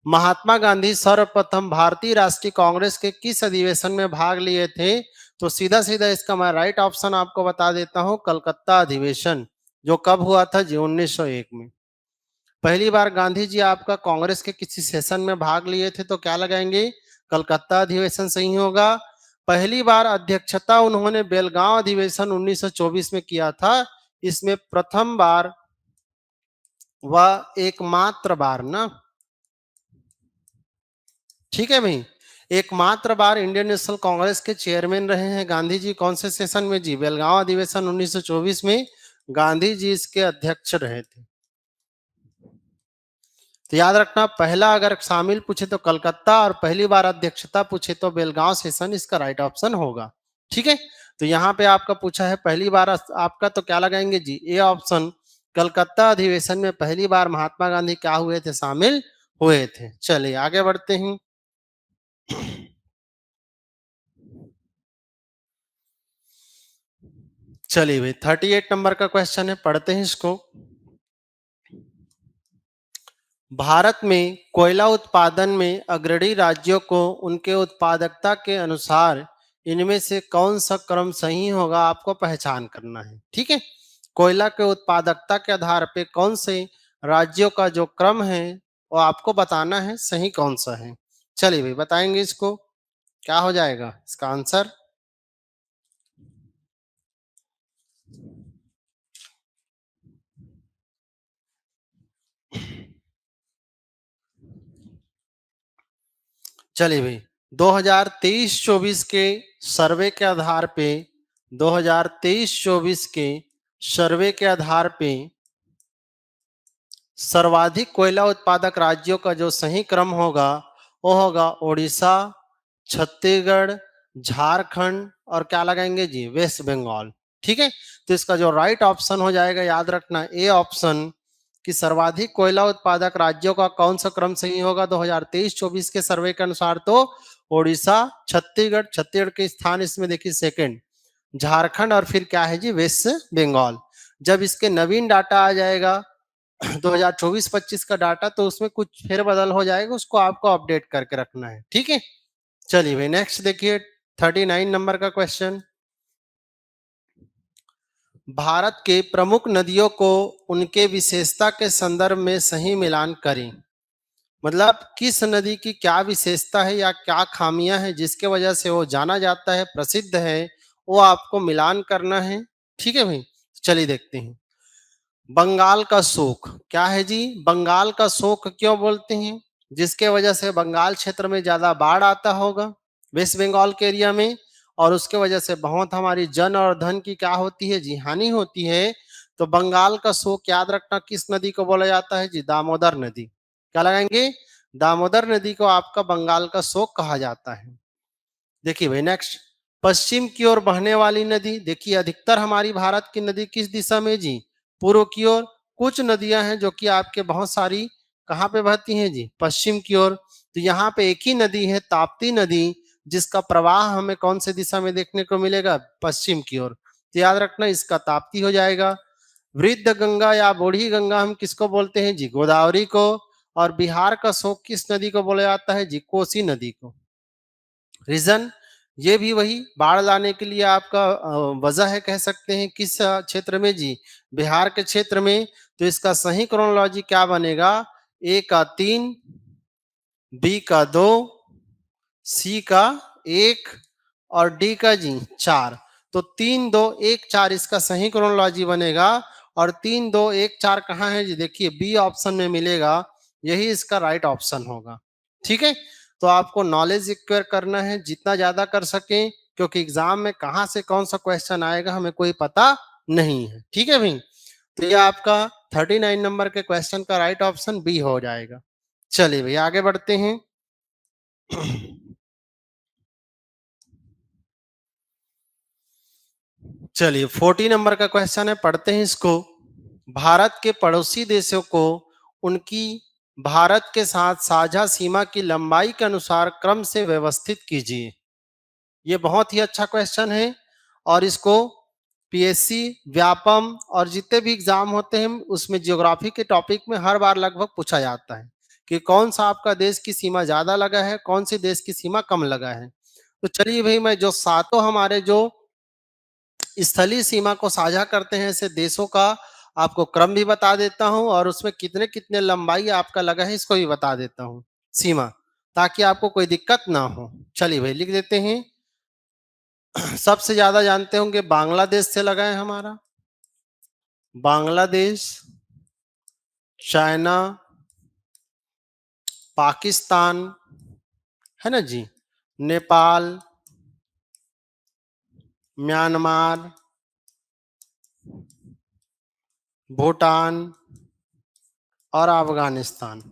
महात्मा गांधी सर्वप्रथम भारतीय राष्ट्रीय कांग्रेस के किस अधिवेशन में भाग लिए थे? तो सीधा सीधा इसका मैं राइट ऑप्शन आपको बता देता हूं, कलकत्ता अधिवेशन, जो कब हुआ था जी? 1901 में। पहली बार गांधी जी आपका कांग्रेस के किसी सेशन में भाग लिए थे, तो क्या लगाएंगे? कलकत्ता अधिवेशन सही होगा। पहली बार अध्यक्षता उन्होंने बेलगांव अधिवेशन 1924 में किया था। इसमें प्रथम बार व एकमात्र बार ना, ठीक है भाई, एकमात्र बार इंडियन नेशनल कांग्रेस के चेयरमैन रहे हैं गांधी जी। कौन से सेशन में जी? बेलगांव अधिवेशन 1924 में गांधी जी इसके अध्यक्ष रहे थे। तो याद रखना, पहला अगर शामिल पूछे तो कलकत्ता और पहली बार अध्यक्षता पूछे तो बेलगांव सेशन इसका राइट ऑप्शन होगा। ठीक है, तो यहाँ पे आपका पूछा है पहली बार आपका, तो क्या लगाएंगे जी? ए ऑप्शन, कलकत्ता अधिवेशन में पहली बार महात्मा गांधी क्या हुए थे? शामिल हुए थे। चलिए आगे बढ़ते हैं। चलिए भाई 38 नंबर का क्वेश्चन है, पढ़ते हैं इसको। भारत में कोयला उत्पादन में अग्रणी राज्यों को उनके उत्पादकता के अनुसार इनमें से कौन सा क्रम सही होगा, आपको पहचान करना है। ठीक है, कोयला के उत्पादकता के आधार पे कौन से राज्यों का जो क्रम है वो आपको बताना है, सही कौन सा है। चलिए भाई बताएंगे इसको, क्या हो जाएगा इसका आंसर। चलिए भाई 2023-24 के सर्वे के आधार पे, 2023-24 के सर्वे के आधार पे सर्वाधिक कोयला उत्पादक राज्यों का जो सही क्रम होगा वो होगा ओडिशा, छत्तीसगढ़, झारखंड और क्या लगाएंगे जी? वेस्ट बंगाल। ठीक है, तो इसका जो राइट ऑप्शन हो जाएगा, याद रखना, ए ऑप्शन, कि सर्वाधिक कोयला उत्पादक राज्यों का कौन सा क्रम सही होगा 2023-24 के सर्वे के अनुसार। तो ओडिशा, छत्तीसगढ़, छत्तीसगढ़ के स्थान इसमें देखिए सेकंड, झारखंड और फिर क्या है जी? वेस्ट बंगाल। जब इसके नवीन डाटा आ जाएगा 2024-25 का डाटा, तो उसमें कुछ फेरबदल हो जाएगा, उसको आपको अपडेट करके रखना है। ठीक है, चलिए भाई नेक्स्ट देखिए 39 नंबर का क्वेश्चन। भारत के प्रमुख नदियों को उनके विशेषता के संदर्भ में सही मिलान करें। मतलब किस नदी की क्या विशेषता है या क्या खामियां हैं जिसके वजह से वो जाना जाता है, प्रसिद्ध है, वो आपको मिलान करना है। ठीक है भाई, चलिए देखते हैं। बंगाल का शोक क्या है जी? बंगाल का शोक क्यों बोलते हैं? जिसके वजह से बंगाल क्षेत्र में ज्यादा बाढ़ आता होगा, वेस्ट बंगाल के एरिया में। और उसके वजह से बहुत हमारी जन और धन की क्या होती है जी, हानि होती है। तो बंगाल का शोक याद रखना किस नदी को बोला जाता है जी, दामोदर नदी। क्या लगाएंगे, दामोदर नदी को आपका बंगाल का शोक कहा जाता है। देखिए भाई नेक्स्ट, पश्चिम की ओर बहने वाली नदी, देखिए अधिकतर हमारी भारत की नदी किस दिशा में जी, पूर्व की ओर। कुछ नदियां हैं जो कि आपके बहुत सारी कहाँ पे बहती हैं जी, पश्चिम की ओर। तो यहाँ पे एक ही नदी है ताप्ती नदी, जिसका प्रवाह हमें कौन से दिशा में देखने को मिलेगा, पश्चिम की ओर। तो याद रखना इसका ताप्ती हो जाएगा। वृद्ध गंगा या बूढ़ी गंगा हम किसको बोलते हैं जी, गोदावरी को। और बिहार का शोक किस नदी को बोला जाता है जी, कोसी नदी को। रीजन ये भी वही, बाढ़ लाने के लिए आपका वजह है, कह सकते हैं किस क्षेत्र में जी, बिहार के क्षेत्र में। तो इसका सही क्रोनोलॉजी क्या बनेगा, ए का 3, बी का 2, सी का 1 और डी का जी 4। तो 3 2 1 4 इसका सही क्रोनोलॉजी बनेगा। और 3 2 1 4 कहाँ है जी, देखिए बी ऑप्शन में मिलेगा, यही इसका राइट ऑप्शन होगा। ठीक है, तो आपको नॉलेज एक्वायर करना है जितना ज्यादा कर सकें, क्योंकि एग्जाम में कहाँ से कौन सा क्वेश्चन आएगा हमें कोई पता नहीं है। ठीक है भाई, तो ये आपका 39 नंबर के क्वेश्चन का राइट ऑप्शन बी हो जाएगा। चलिए भैया आगे बढ़ते हैं। चलिए 40 नंबर का क्वेश्चन है, पढ़ते हैं इसको। भारत के पड़ोसी देशों को उनकी भारत के साथ साझा सीमा की लंबाई के अनुसार क्रम से व्यवस्थित कीजिए। ये बहुत ही अच्छा क्वेश्चन है, और इसको पीएससी, व्यापम और जितने भी एग्जाम होते हैं उसमें ज्योग्राफी के टॉपिक में हर बार लगभग पूछा जाता है कि कौन सा आपका देश की सीमा ज्यादा लगा है, कौन सी देश की सीमा कम लगा है। तो चलिए भाई, मैं जो सातों हमारे जो स्थलीय सीमा को साझा करते हैं ऐसे देशों का आपको क्रम भी बता देता हूं, और उसमें कितने कितने लंबाई आपका लगा है इसको भी बता देता हूं, सीमा, ताकि आपको कोई दिक्कत ना हो। चलिए भाई लिख देते हैं। सबसे ज्यादा जानते होंगे बांग्लादेश से लगा है हमारा, बांग्लादेश, चाइना, पाकिस्तान, है ना जी, नेपाल, म्यांमार, भूटान और अफगानिस्तान।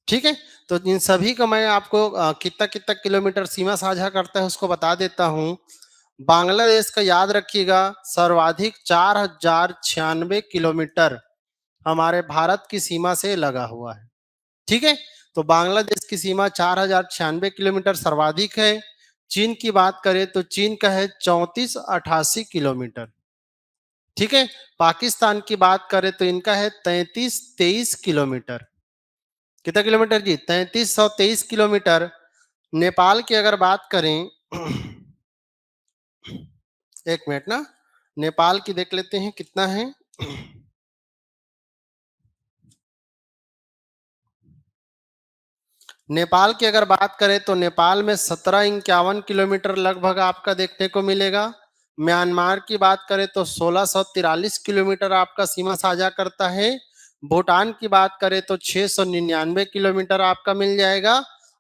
ठीक है, तो इन सभी का मैं आपको कितना कितना किलोमीटर सीमा साझा करता है उसको बता देता हूं। बांग्लादेश का याद रखिएगा, सर्वाधिक 4096 किलोमीटर हमारे भारत की सीमा से लगा हुआ है। ठीक है, तो बांग्लादेश की सीमा 4096 किलोमीटर सर्वाधिक है। चीन की बात करें तो चीन का है 3488 किलोमीटर। ठीक है, पाकिस्तान की बात करें तो इनका है 3323 किलोमीटर। कितना किलोमीटर जी, 3323 किलोमीटर। नेपाल की अगर बात करें, एक मिनट ना, नेपाल की देख लेते हैं कितना है। नेपाल की अगर बात करें तो नेपाल में 1751 किलोमीटर लगभग आपका देखने को मिलेगा। म्यांमार की बात करें तो 1643 किलोमीटर आपका सीमा साझा करता है। भूटान की बात करें तो 699 किलोमीटर आपका मिल जाएगा।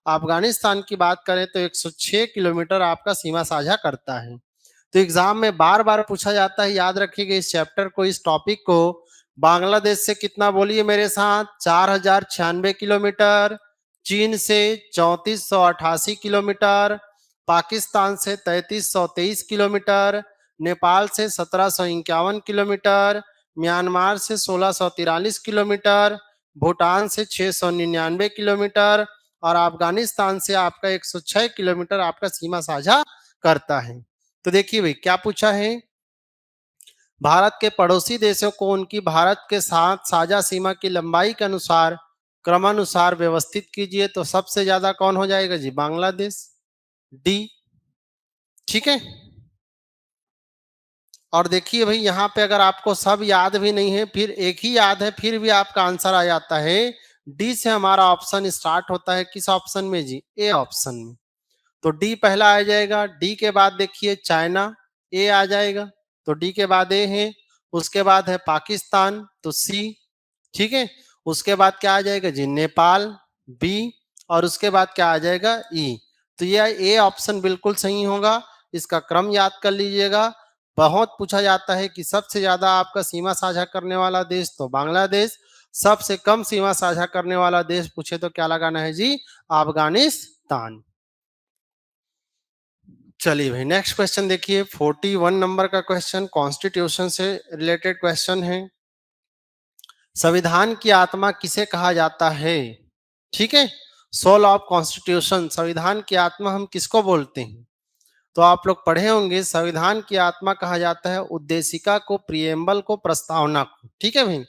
अफगानिस्तान की बात करें तो 106 किलोमीटर आपका सीमा साझा करता है। तो एग्जाम में बार बार पूछा जाता है, याद रखिएगा इस चैप्टर को, इस टॉपिक को। बांग्लादेश से कितना बोलिए मेरे साथ, 4096 किलोमीटर। चीन से 3488 किलोमीटर। पाकिस्तान से 3323 किलोमीटर। नेपाल से 1751 किलोमीटर। म्यांमार से 1643 किलोमीटर। भूटान से 699 किलोमीटर। और अफगानिस्तान से आपका 106 किलोमीटर आपका सीमा साझा करता है। तो देखिए भाई क्या पूछा है, भारत के पड़ोसी देशों को उनकी भारत के साथ साझा सीमा की लंबाई के अनुसार क्रमानुसार व्यवस्थित कीजिए। तो सबसे ज्यादा कौन हो जाएगा जी, बांग्लादेश, डी। ठीक है, और देखिए भाई यहाँ पे अगर आपको सब याद भी नहीं है, फिर एक ही याद है, फिर भी आपका आंसर आ जाता है। डी से हमारा ऑप्शन स्टार्ट होता है, किस ऑप्शन में जी, ए ऑप्शन में। तो डी पहला आ जाएगा। डी के बाद देखिए चाइना, ए आ जाएगा, तो डी के बाद ए है। उसके बाद है पाकिस्तान, तो सी। ठीक है, उसके बाद क्या आ जाएगा जी, नेपाल, बी। और उसके बाद क्या आ जाएगा, ई। तो ये ए ऑप्शन बिल्कुल सही होगा। इसका क्रम याद कर लीजिएगा। बहुत पूछा जाता है कि सबसे ज्यादा आपका सीमा साझा करने वाला देश तो बांग्लादेश, सबसे कम सीमा साझा करने वाला देश पूछे तो क्या लगाना है जी? अफगानिस्तान। चलिए भाई नेक्स्ट क्वेश्चन देखिए, 41 नंबर का क्वेश्चन कॉन्स्टिट्यूशन से रिलेटेड क्वेश्चन है। संविधान की आत्मा किसे कहा जाता है? ठीक है, सोल ऑफ कॉन्स्टिट्यूशन, संविधान की आत्मा हम किसको बोलते हैं? तो आप लोग पढ़े होंगे, संविधान की आत्मा कहा जाता है उद्देशिका को, प्रिएम्बल को, प्रस्तावना को। ठीक है भाई,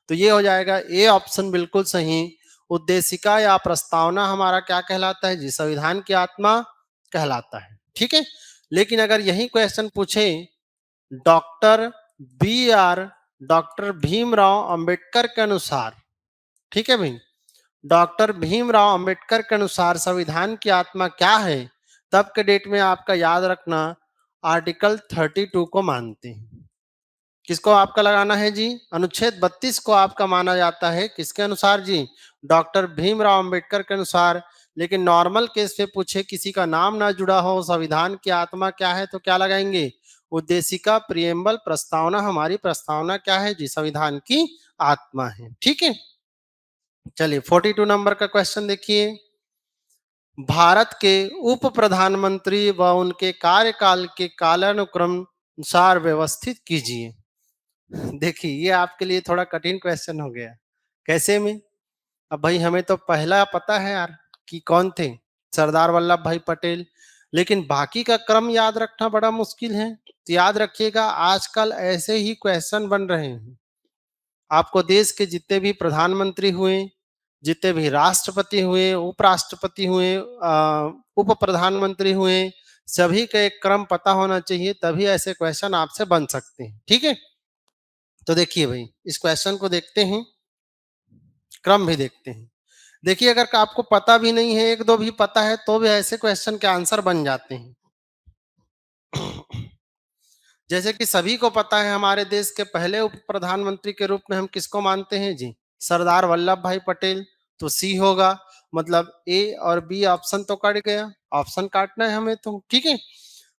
तो ये हो जाएगा ए ऑप्शन बिल्कुल सही। उद्देशिका या प्रस्तावना हमारा क्या कहलाता है जी? संविधान की आत्मा कहलाता है। ठीक है, लेकिन अगर यही क्वेश्चन पूछे doctor B R doctor Bhimrao Ambedkar के अनुसार, ठीक है भाई, डॉक्टर भीमराव अंबेडकर के अनुसार संविधान की आत्मा क्या है, तब के डेट में आपका याद रखना आर्टिकल 32 को मानते हैं। किसको आपका लगाना है जी? अनुच्छेद 32 को आपका माना जाता है, किसके अनुसार जी? डॉक्टर भीमराव अंबेडकर के अनुसार। लेकिन नॉर्मल केस पे पूछे, किसी का नाम ना जुड़ा हो, संविधान की आत्मा क्या है, तो क्या लगाएंगे? उद्देशिका, प्रिएम्बल, प्रस्तावना। हमारी प्रस्तावना क्या है जी? संविधान की आत्मा है। ठीक है, चलिए 42 नंबर का क्वेश्चन देखिए, भारत के उप प्रधानमंत्री व उनके कार्यकाल के कालानुक्रम अनुसार व्यवस्थित कीजिए। देखिए ये आपके लिए थोड़ा कठिन क्वेश्चन हो गया। कैसे में? अब भाई हमें तो पहला पता है यार कि कौन थे, सरदार वल्लभ भाई पटेल, लेकिन बाकी का क्रम याद रखना बड़ा मुश्किल है। तो याद रखिएगा, आजकल ऐसे ही क्वेश्चन बन रहे हैं। आपको देश के जितने भी प्रधानमंत्री हुए, जितने भी राष्ट्रपति हुए, उपराष्ट्रपति हुए, उप प्रधानमंत्री हुए, सभी का एक क्रम पता होना चाहिए, तभी ऐसे क्वेश्चन आपसे बन सकते हैं। ठीक है, तो देखिए भाई इस क्वेश्चन को देखते हैं, क्रम भी देखते हैं। देखिए अगर आपको पता भी नहीं है, एक दो भी पता है, तो भी ऐसे क्वेश्चन के आंसर बन जाते हैं। जैसे कि सभी को पता है, हमारे देश के पहले उप प्रधानमंत्री के रूप में हम किसको मानते हैं जी? सरदार वल्लभ भाई पटेल। तो सी होगा, मतलब ए और बी ऑप्शन तो कट गया, ऑप्शन काटना है हमें तो। ठीक है,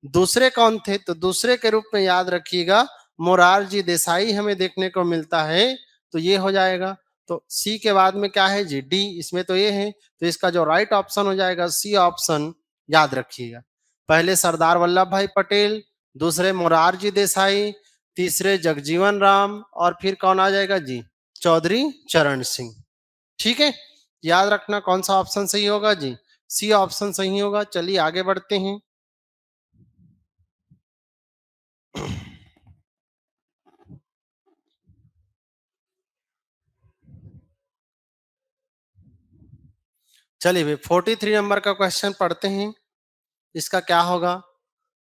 दूसरे कौन थे? तो दूसरे के रूप में याद रखिएगा मोरारजी देसाई हमें देखने को मिलता है, तो ये हो जाएगा। तो सी के बाद में क्या है जी? डी, इसमें तो ये है, तो इसका जो राइट ऑप्शन हो जाएगा सी ऑप्शन, याद रखिएगा। पहले सरदार वल्लभ भाई पटेल, दूसरे मोरारजी देसाई, तीसरे जगजीवन राम, और फिर कौन आ जाएगा जी? चौधरी चरण सिंह। ठीक है, याद रखना कौन सा ऑप्शन सही होगा जी? सी ऑप्शन सही होगा। चलिए आगे बढ़ते हैं। चलिए भाई 43 नंबर का क्वेश्चन पढ़ते हैं, इसका क्या होगा?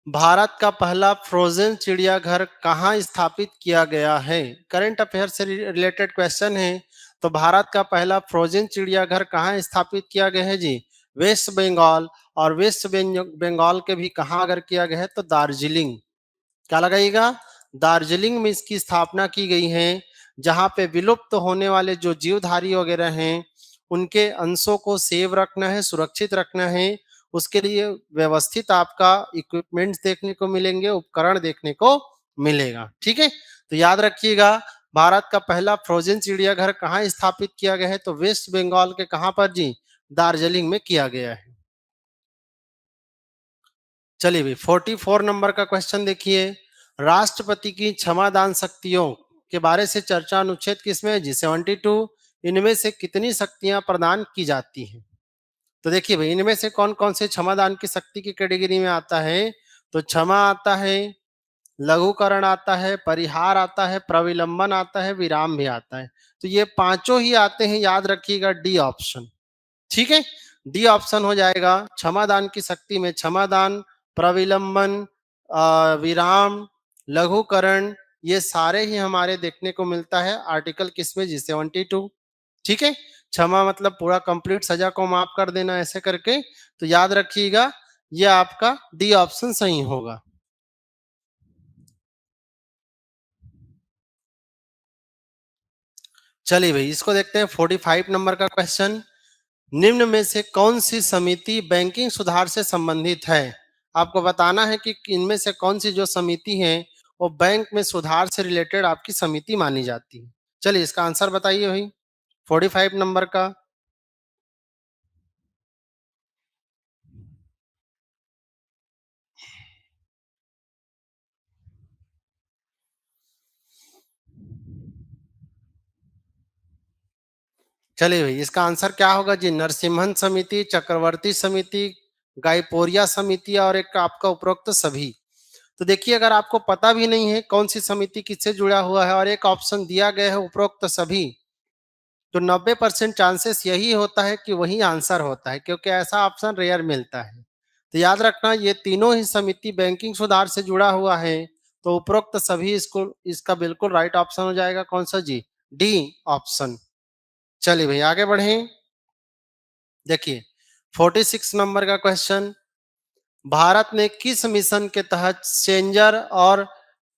भारत का पहला फ्रोजन चिड़ियाघर कहाँ स्थापित किया गया है? करंट अफेयर से रिलेटेड क्वेश्चन है। तो भारत का पहला फ्रोजन चिड़ियाघर कहाँ स्थापित किया गया है जी? वेस्ट बंगाल। और वेस्ट बंगाल के भी कहाँ अगर किया गया है तो दार्जिलिंग। क्या लगाइएगा? दार्जिलिंग में इसकी स्थापना की गई है, जहां पे विलुप्त होने वाले जो जीवधारी वगैरह हैं, उनके अंशों को सेव रखना है, सुरक्षित रखना है। उसके लिए व्यवस्थित आपका इक्विपमेंट्स देखने को मिलेंगे, उपकरण देखने को मिलेगा। ठीक है, तो याद रखिएगा, भारत का पहला फ्रोजन चिड़ियाघर कहाँ स्थापित किया गया है? तो वेस्ट बंगाल के कहाँ पर जी? दार्जिलिंग में किया गया है। चलिए भाई 44 नंबर का क्वेश्चन देखिए, राष्ट्रपति की क्षमादान शक्तियों के बारे से चर्चा अनुच्छेद किसमें है जी? 72। इनमें से कितनी शक्तियां प्रदान की जाती हैं? तो देखिए भाई इनमें से कौन कौन से क्षमादान की शक्ति की कैटेगरी में आता है? तो क्षमा आता है, लघुकरण आता है, परिहार आता है, प्रविलंबन आता है, विराम भी आता है। तो ये पांचों ही आते हैं, याद रखिएगा डी ऑप्शन। ठीक है, डी ऑप्शन हो जाएगा। क्षमादान की शक्ति में क्षमादान, प्रविलंबन, विराम, लघुकरण, ये सारे ही हमारे देखने को मिलता है आर्टिकल किसमें जी? 72। ठीक है, क्षमा मतलब पूरा कंप्लीट सजा को माफ कर देना, ऐसे करके। तो याद रखिएगा ये आपका डी ऑप्शन सही होगा। चलिए भाई इसको देखते हैं 45 नंबर का क्वेश्चन, निम्न में से कौन सी समिति बैंकिंग सुधार से संबंधित है? आपको बताना है कि इनमें से कौन सी जो समिति है वो बैंक में सुधार से रिलेटेड आपकी समिति मानी जाती है। चलिए इसका आंसर बताइए भाई 45 नंबर का। चलिए भाई इसका आंसर क्या होगा जी? नरसिम्हन समिति, चक्रवर्ती समिति, गाइपोरिया समिति और एक आपका उपरोक्त सभी। तो देखिए अगर आपको पता भी नहीं है कौन सी समिति किससे जुड़ा हुआ है और एक ऑप्शन दिया गया है उपरोक्त सभी, तो 90% चांसेस यही होता है कि वही आंसर होता है, क्योंकि ऐसा ऑप्शन रेयर मिलता है। तो याद रखना ये तीनों ही समिति बैंकिंग सुधार से जुड़ा हुआ है, तो उपरोक्त सभी इसको इसका बिल्कुल राइट ऑप्शन हो जाएगा। कौन सा जी? D option. चलिए भाई आगे बढ़ें। देखिए 46 नंबर का क्वेश्चन, भारत ने किस मिशन के तहत चेंजर और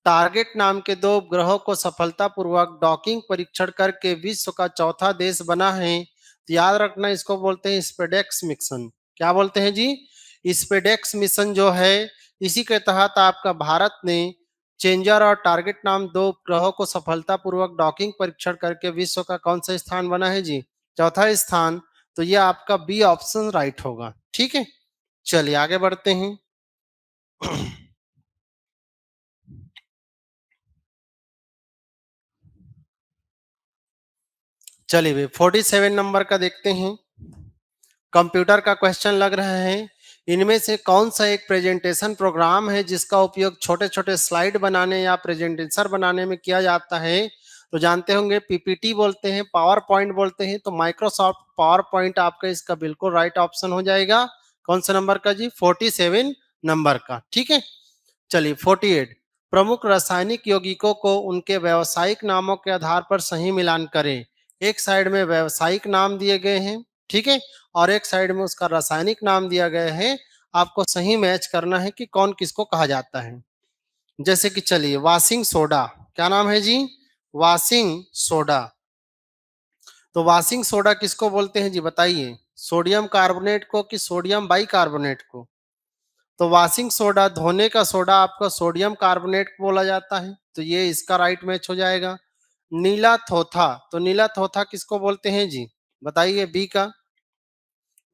टारगेट नाम के दो उपग्रहों को सफलतापूर्वक डॉकिंग परीक्षण करके विश्व का चौथा देश बना है? तो याद रखना इसको बोलते हैं स्पेडेक्स मिशन। क्या बोलते हैं जी? स्पेडेक्स मिशन जो है इसी के तहत आपका भारत ने चेंजर और टारगेट नाम दो उपग्रहों को सफलतापूर्वक डॉकिंग परीक्षण करके विश्व का कौन सा स्थान बना है जी? चौथा स्थान। तो ये आपका बी ऑप्शन राइट होगा। ठीक है, चलिए आगे बढ़ते हैं। चलिए भाई 47 नंबर का देखते हैं। कंप्यूटर का क्वेश्चन लग रहा है, इनमें से कौन सा एक प्रेजेंटेशन प्रोग्राम है जिसका उपयोग छोटे छोटे स्लाइड बनाने या प्रेजेंटेशन बनाने में किया जाता है? तो जानते होंगे पीपीटी बोलते हैं, पावर पॉइंट बोलते हैं, तो माइक्रोसॉफ्ट पावर पॉइंट आपका इसका बिल्कुल राइट ऑप्शन हो जाएगा। कौन सा नंबर का जी? 47 नंबर का। ठीक है, चलिए 48, प्रमुख रासायनिक यौगिकों को उनके व्यावसायिक नामों के आधार पर सही मिलान करें। एक साइड में व्यावसायिक नाम दिए गए हैं, ठीक है, और एक साइड में उसका रासायनिक नाम दिया गया है। आपको सही मैच करना है कि कौन किसको कहा जाता है। जैसे कि चलिए वाशिंग सोडा, क्या नाम है जी? Washing soda. तो वाशिंग सोडा किसको बोलते हैं जी? बताइए, सोडियम कार्बोनेट को कि सोडियम बाइकार्बोनेट को? तो वॉशिंग सोडा, धोने का सोडा, आपका सोडियम कार्बोनेट बोला जाता है, तो ये इसका राइट मैच हो जाएगा। नीला थोथा, तो नीला थोथा किसको बोलते हैं जी? बताइए बी का।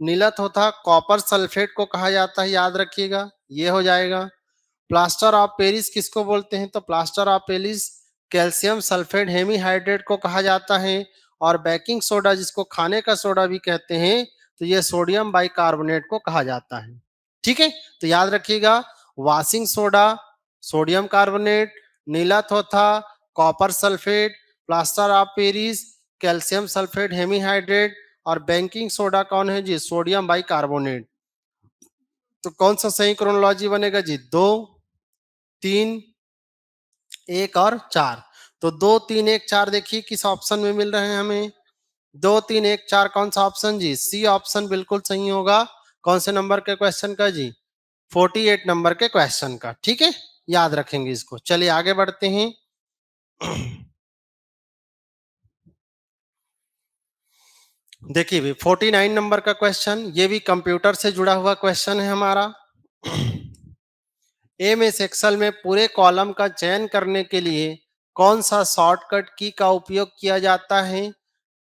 नीला थोथा कॉपर सल्फेट को कहा जाता है, याद रखिएगा, ये हो जाएगा। प्लास्टर ऑफ पेरिस किसको बोलते हैं? तो plaster of Paris calcium sulphate hemihydrate को कहा जाता है। और बेकिंग सोडा जिसको खाने का सोडा भी कहते हैं, तो ये सोडियम बाइकार्बोनेट को कहा जाता है। ठीक है, तो याद रखिएगा, वॉशिंग सोडा, सोडियम कार्बोनेट, नीला थोथा, copper sulphate, plaster of Paris, calcium sulphate hemihydrate और बेकिंग सोडा कौन है जी? Sodium bicarbonate. तो कौन सा सही क्रोनोलॉजी बनेगा जी? 2, 3, 1 और 4। तो 2, 3, 1, 4 देखिए किस ऑप्शन में मिल रहे हैं हमें। 2, 3, 1, 4 कौन सा ऑप्शन जी? सी ऑप्शन बिल्कुल सही होगा। कौन से नंबर के क्वेश्चन का जी? 48 नंबर के क्वेश्चन का। ठीक है, याद रखेंगे इसको। चलिए आगे बढ़ते हैं। देखिए भी 49 नंबर का क्वेश्चन, ये भी कंप्यूटर से जुड़ा हुआ क्वेश्चन है हमारा। एमएस एक्सेल में पूरे कॉलम का चयन करने के लिए कौन सा शॉर्टकट की का उपयोग किया जाता है?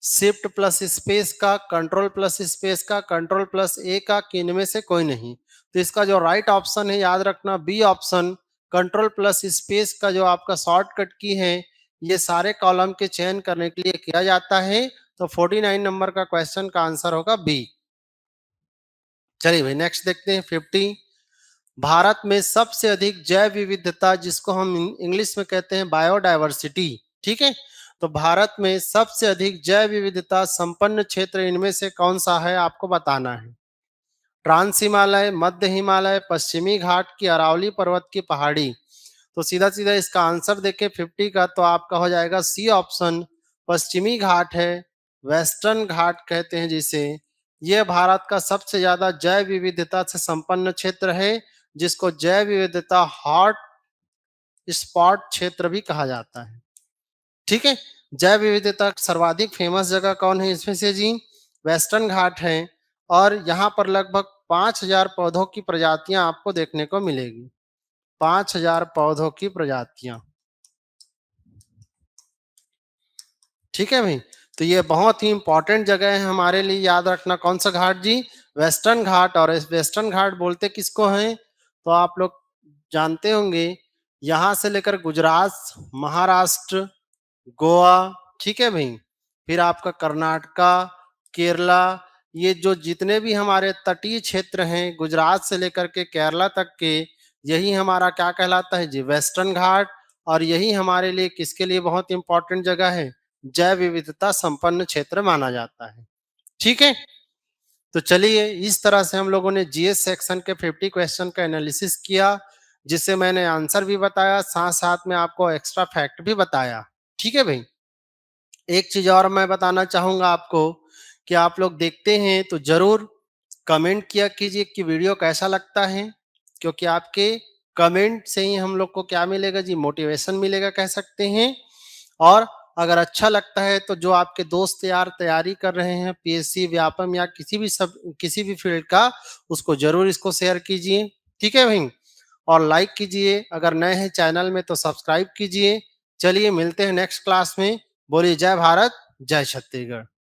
शिफ्ट प्लस स्पेस का, कंट्रोल प्लस स्पेस का, कंट्रोल प्लस ए का, कि इनमें से कोई नहीं? तो इसका जो राइट ऑप्शन है, याद रखना, B option, control plus space का जो आपका शॉर्टकट की है, ये सारे कॉलम के चयन करने के लिए किया जाता है। तो 49 नंबर का क्वेश्चन का आंसर होगा बी। चलिए भाई नेक्स्ट देखते हैं 50। भारत में सबसे अधिक जैव विविधता, जिसको हम इंग्लिश में कहते हैं बायोडायवर्सिटी, ठीक है, तो भारत में सबसे अधिक जैव विविधता संपन्न क्षेत्र इनमें से कौन सा है? आपको बताना है। ट्रांस हिमालय, मध्य हिमालय, पश्चिमी घाट की अरावली पर्वत की पहाड़ी? तो सीधा सीधा इसका आंसर देखें 50 का, तो आपका हो जाएगा सी ऑप्शन, पश्चिमी घाट है, वेस्टर्न घाट कहते हैं जिसे। यह भारत का सबसे ज्यादा जैव विविधता से संपन्न क्षेत्र है, जिसको जैव विविधता हॉट स्पॉट क्षेत्र भी कहा जाता है। ठीक है, जैव विविधता सर्वाधिक फेमस जगह कौन है इसमें से जी? वेस्टर्न घाट है। और यहाँ पर लगभग 5000 पौधों की प्रजातियां आपको देखने को मिलेगी। 5000 पौधों की प्रजातियां। ठीक है भाई। तो ये बहुत ही इंपॉर्टेंट जगह है हमारे लिए, याद रखना। कौन सा घाट जी? वेस्टर्न घाट। और इस वेस्टर्न घाट बोलते किसको हैं? तो आप लोग जानते होंगे, यहां से लेकर गुजरात, महाराष्ट्र, गोवा, ठीक है भाई, फिर आपका कर्नाटका, केरला, ये जो जितने भी हमारे तटीय क्षेत्र हैं गुजरात से लेकर के केरला तक के, यही हमारा क्या कहलाता है जी? वेस्टर्न घाट। और यही हमारे लिए किसके लिए बहुत इंपॉर्टेंट जगह है? जैव विविधता संपन्न क्षेत्र माना जाता है। ठीक है। तो चलिए, इस तरह से हम लोगों ने जीएस सेक्शन के 50 क्वेश्चन का एनालिसिस किया, जिससे मैंने आंसर भी बताया, साथ साथ में आपको एक्स्ट्रा फैक्ट भी बताया। ठीक है भाई। एक चीज और मैं बताना चाहूंगा आपको, कि आप लोग देखते हैं तो जरूर कमेंट किया कीजिए कि वीडियो कैसा लगता है, क्योंकि आपके कमेंट से ही हम लोग को क्या मिलेगा जी? मोटिवेशन मिलेगा, कह सकते हैं। और अगर अच्छा लगता है तो जो आपके दोस्त यार तैयारी कर रहे हैं पीएससी, व्यापम या किसी भी फील्ड का, उसको जरूर इसको शेयर कीजिए। ठीक है भाई। और लाइक कीजिए, अगर नए हैं चैनल में तो सब्सक्राइब कीजिए। चलिए मिलते हैं नेक्स्ट क्लास में। बोलिए जय भारत, जय छत्तीसगढ़।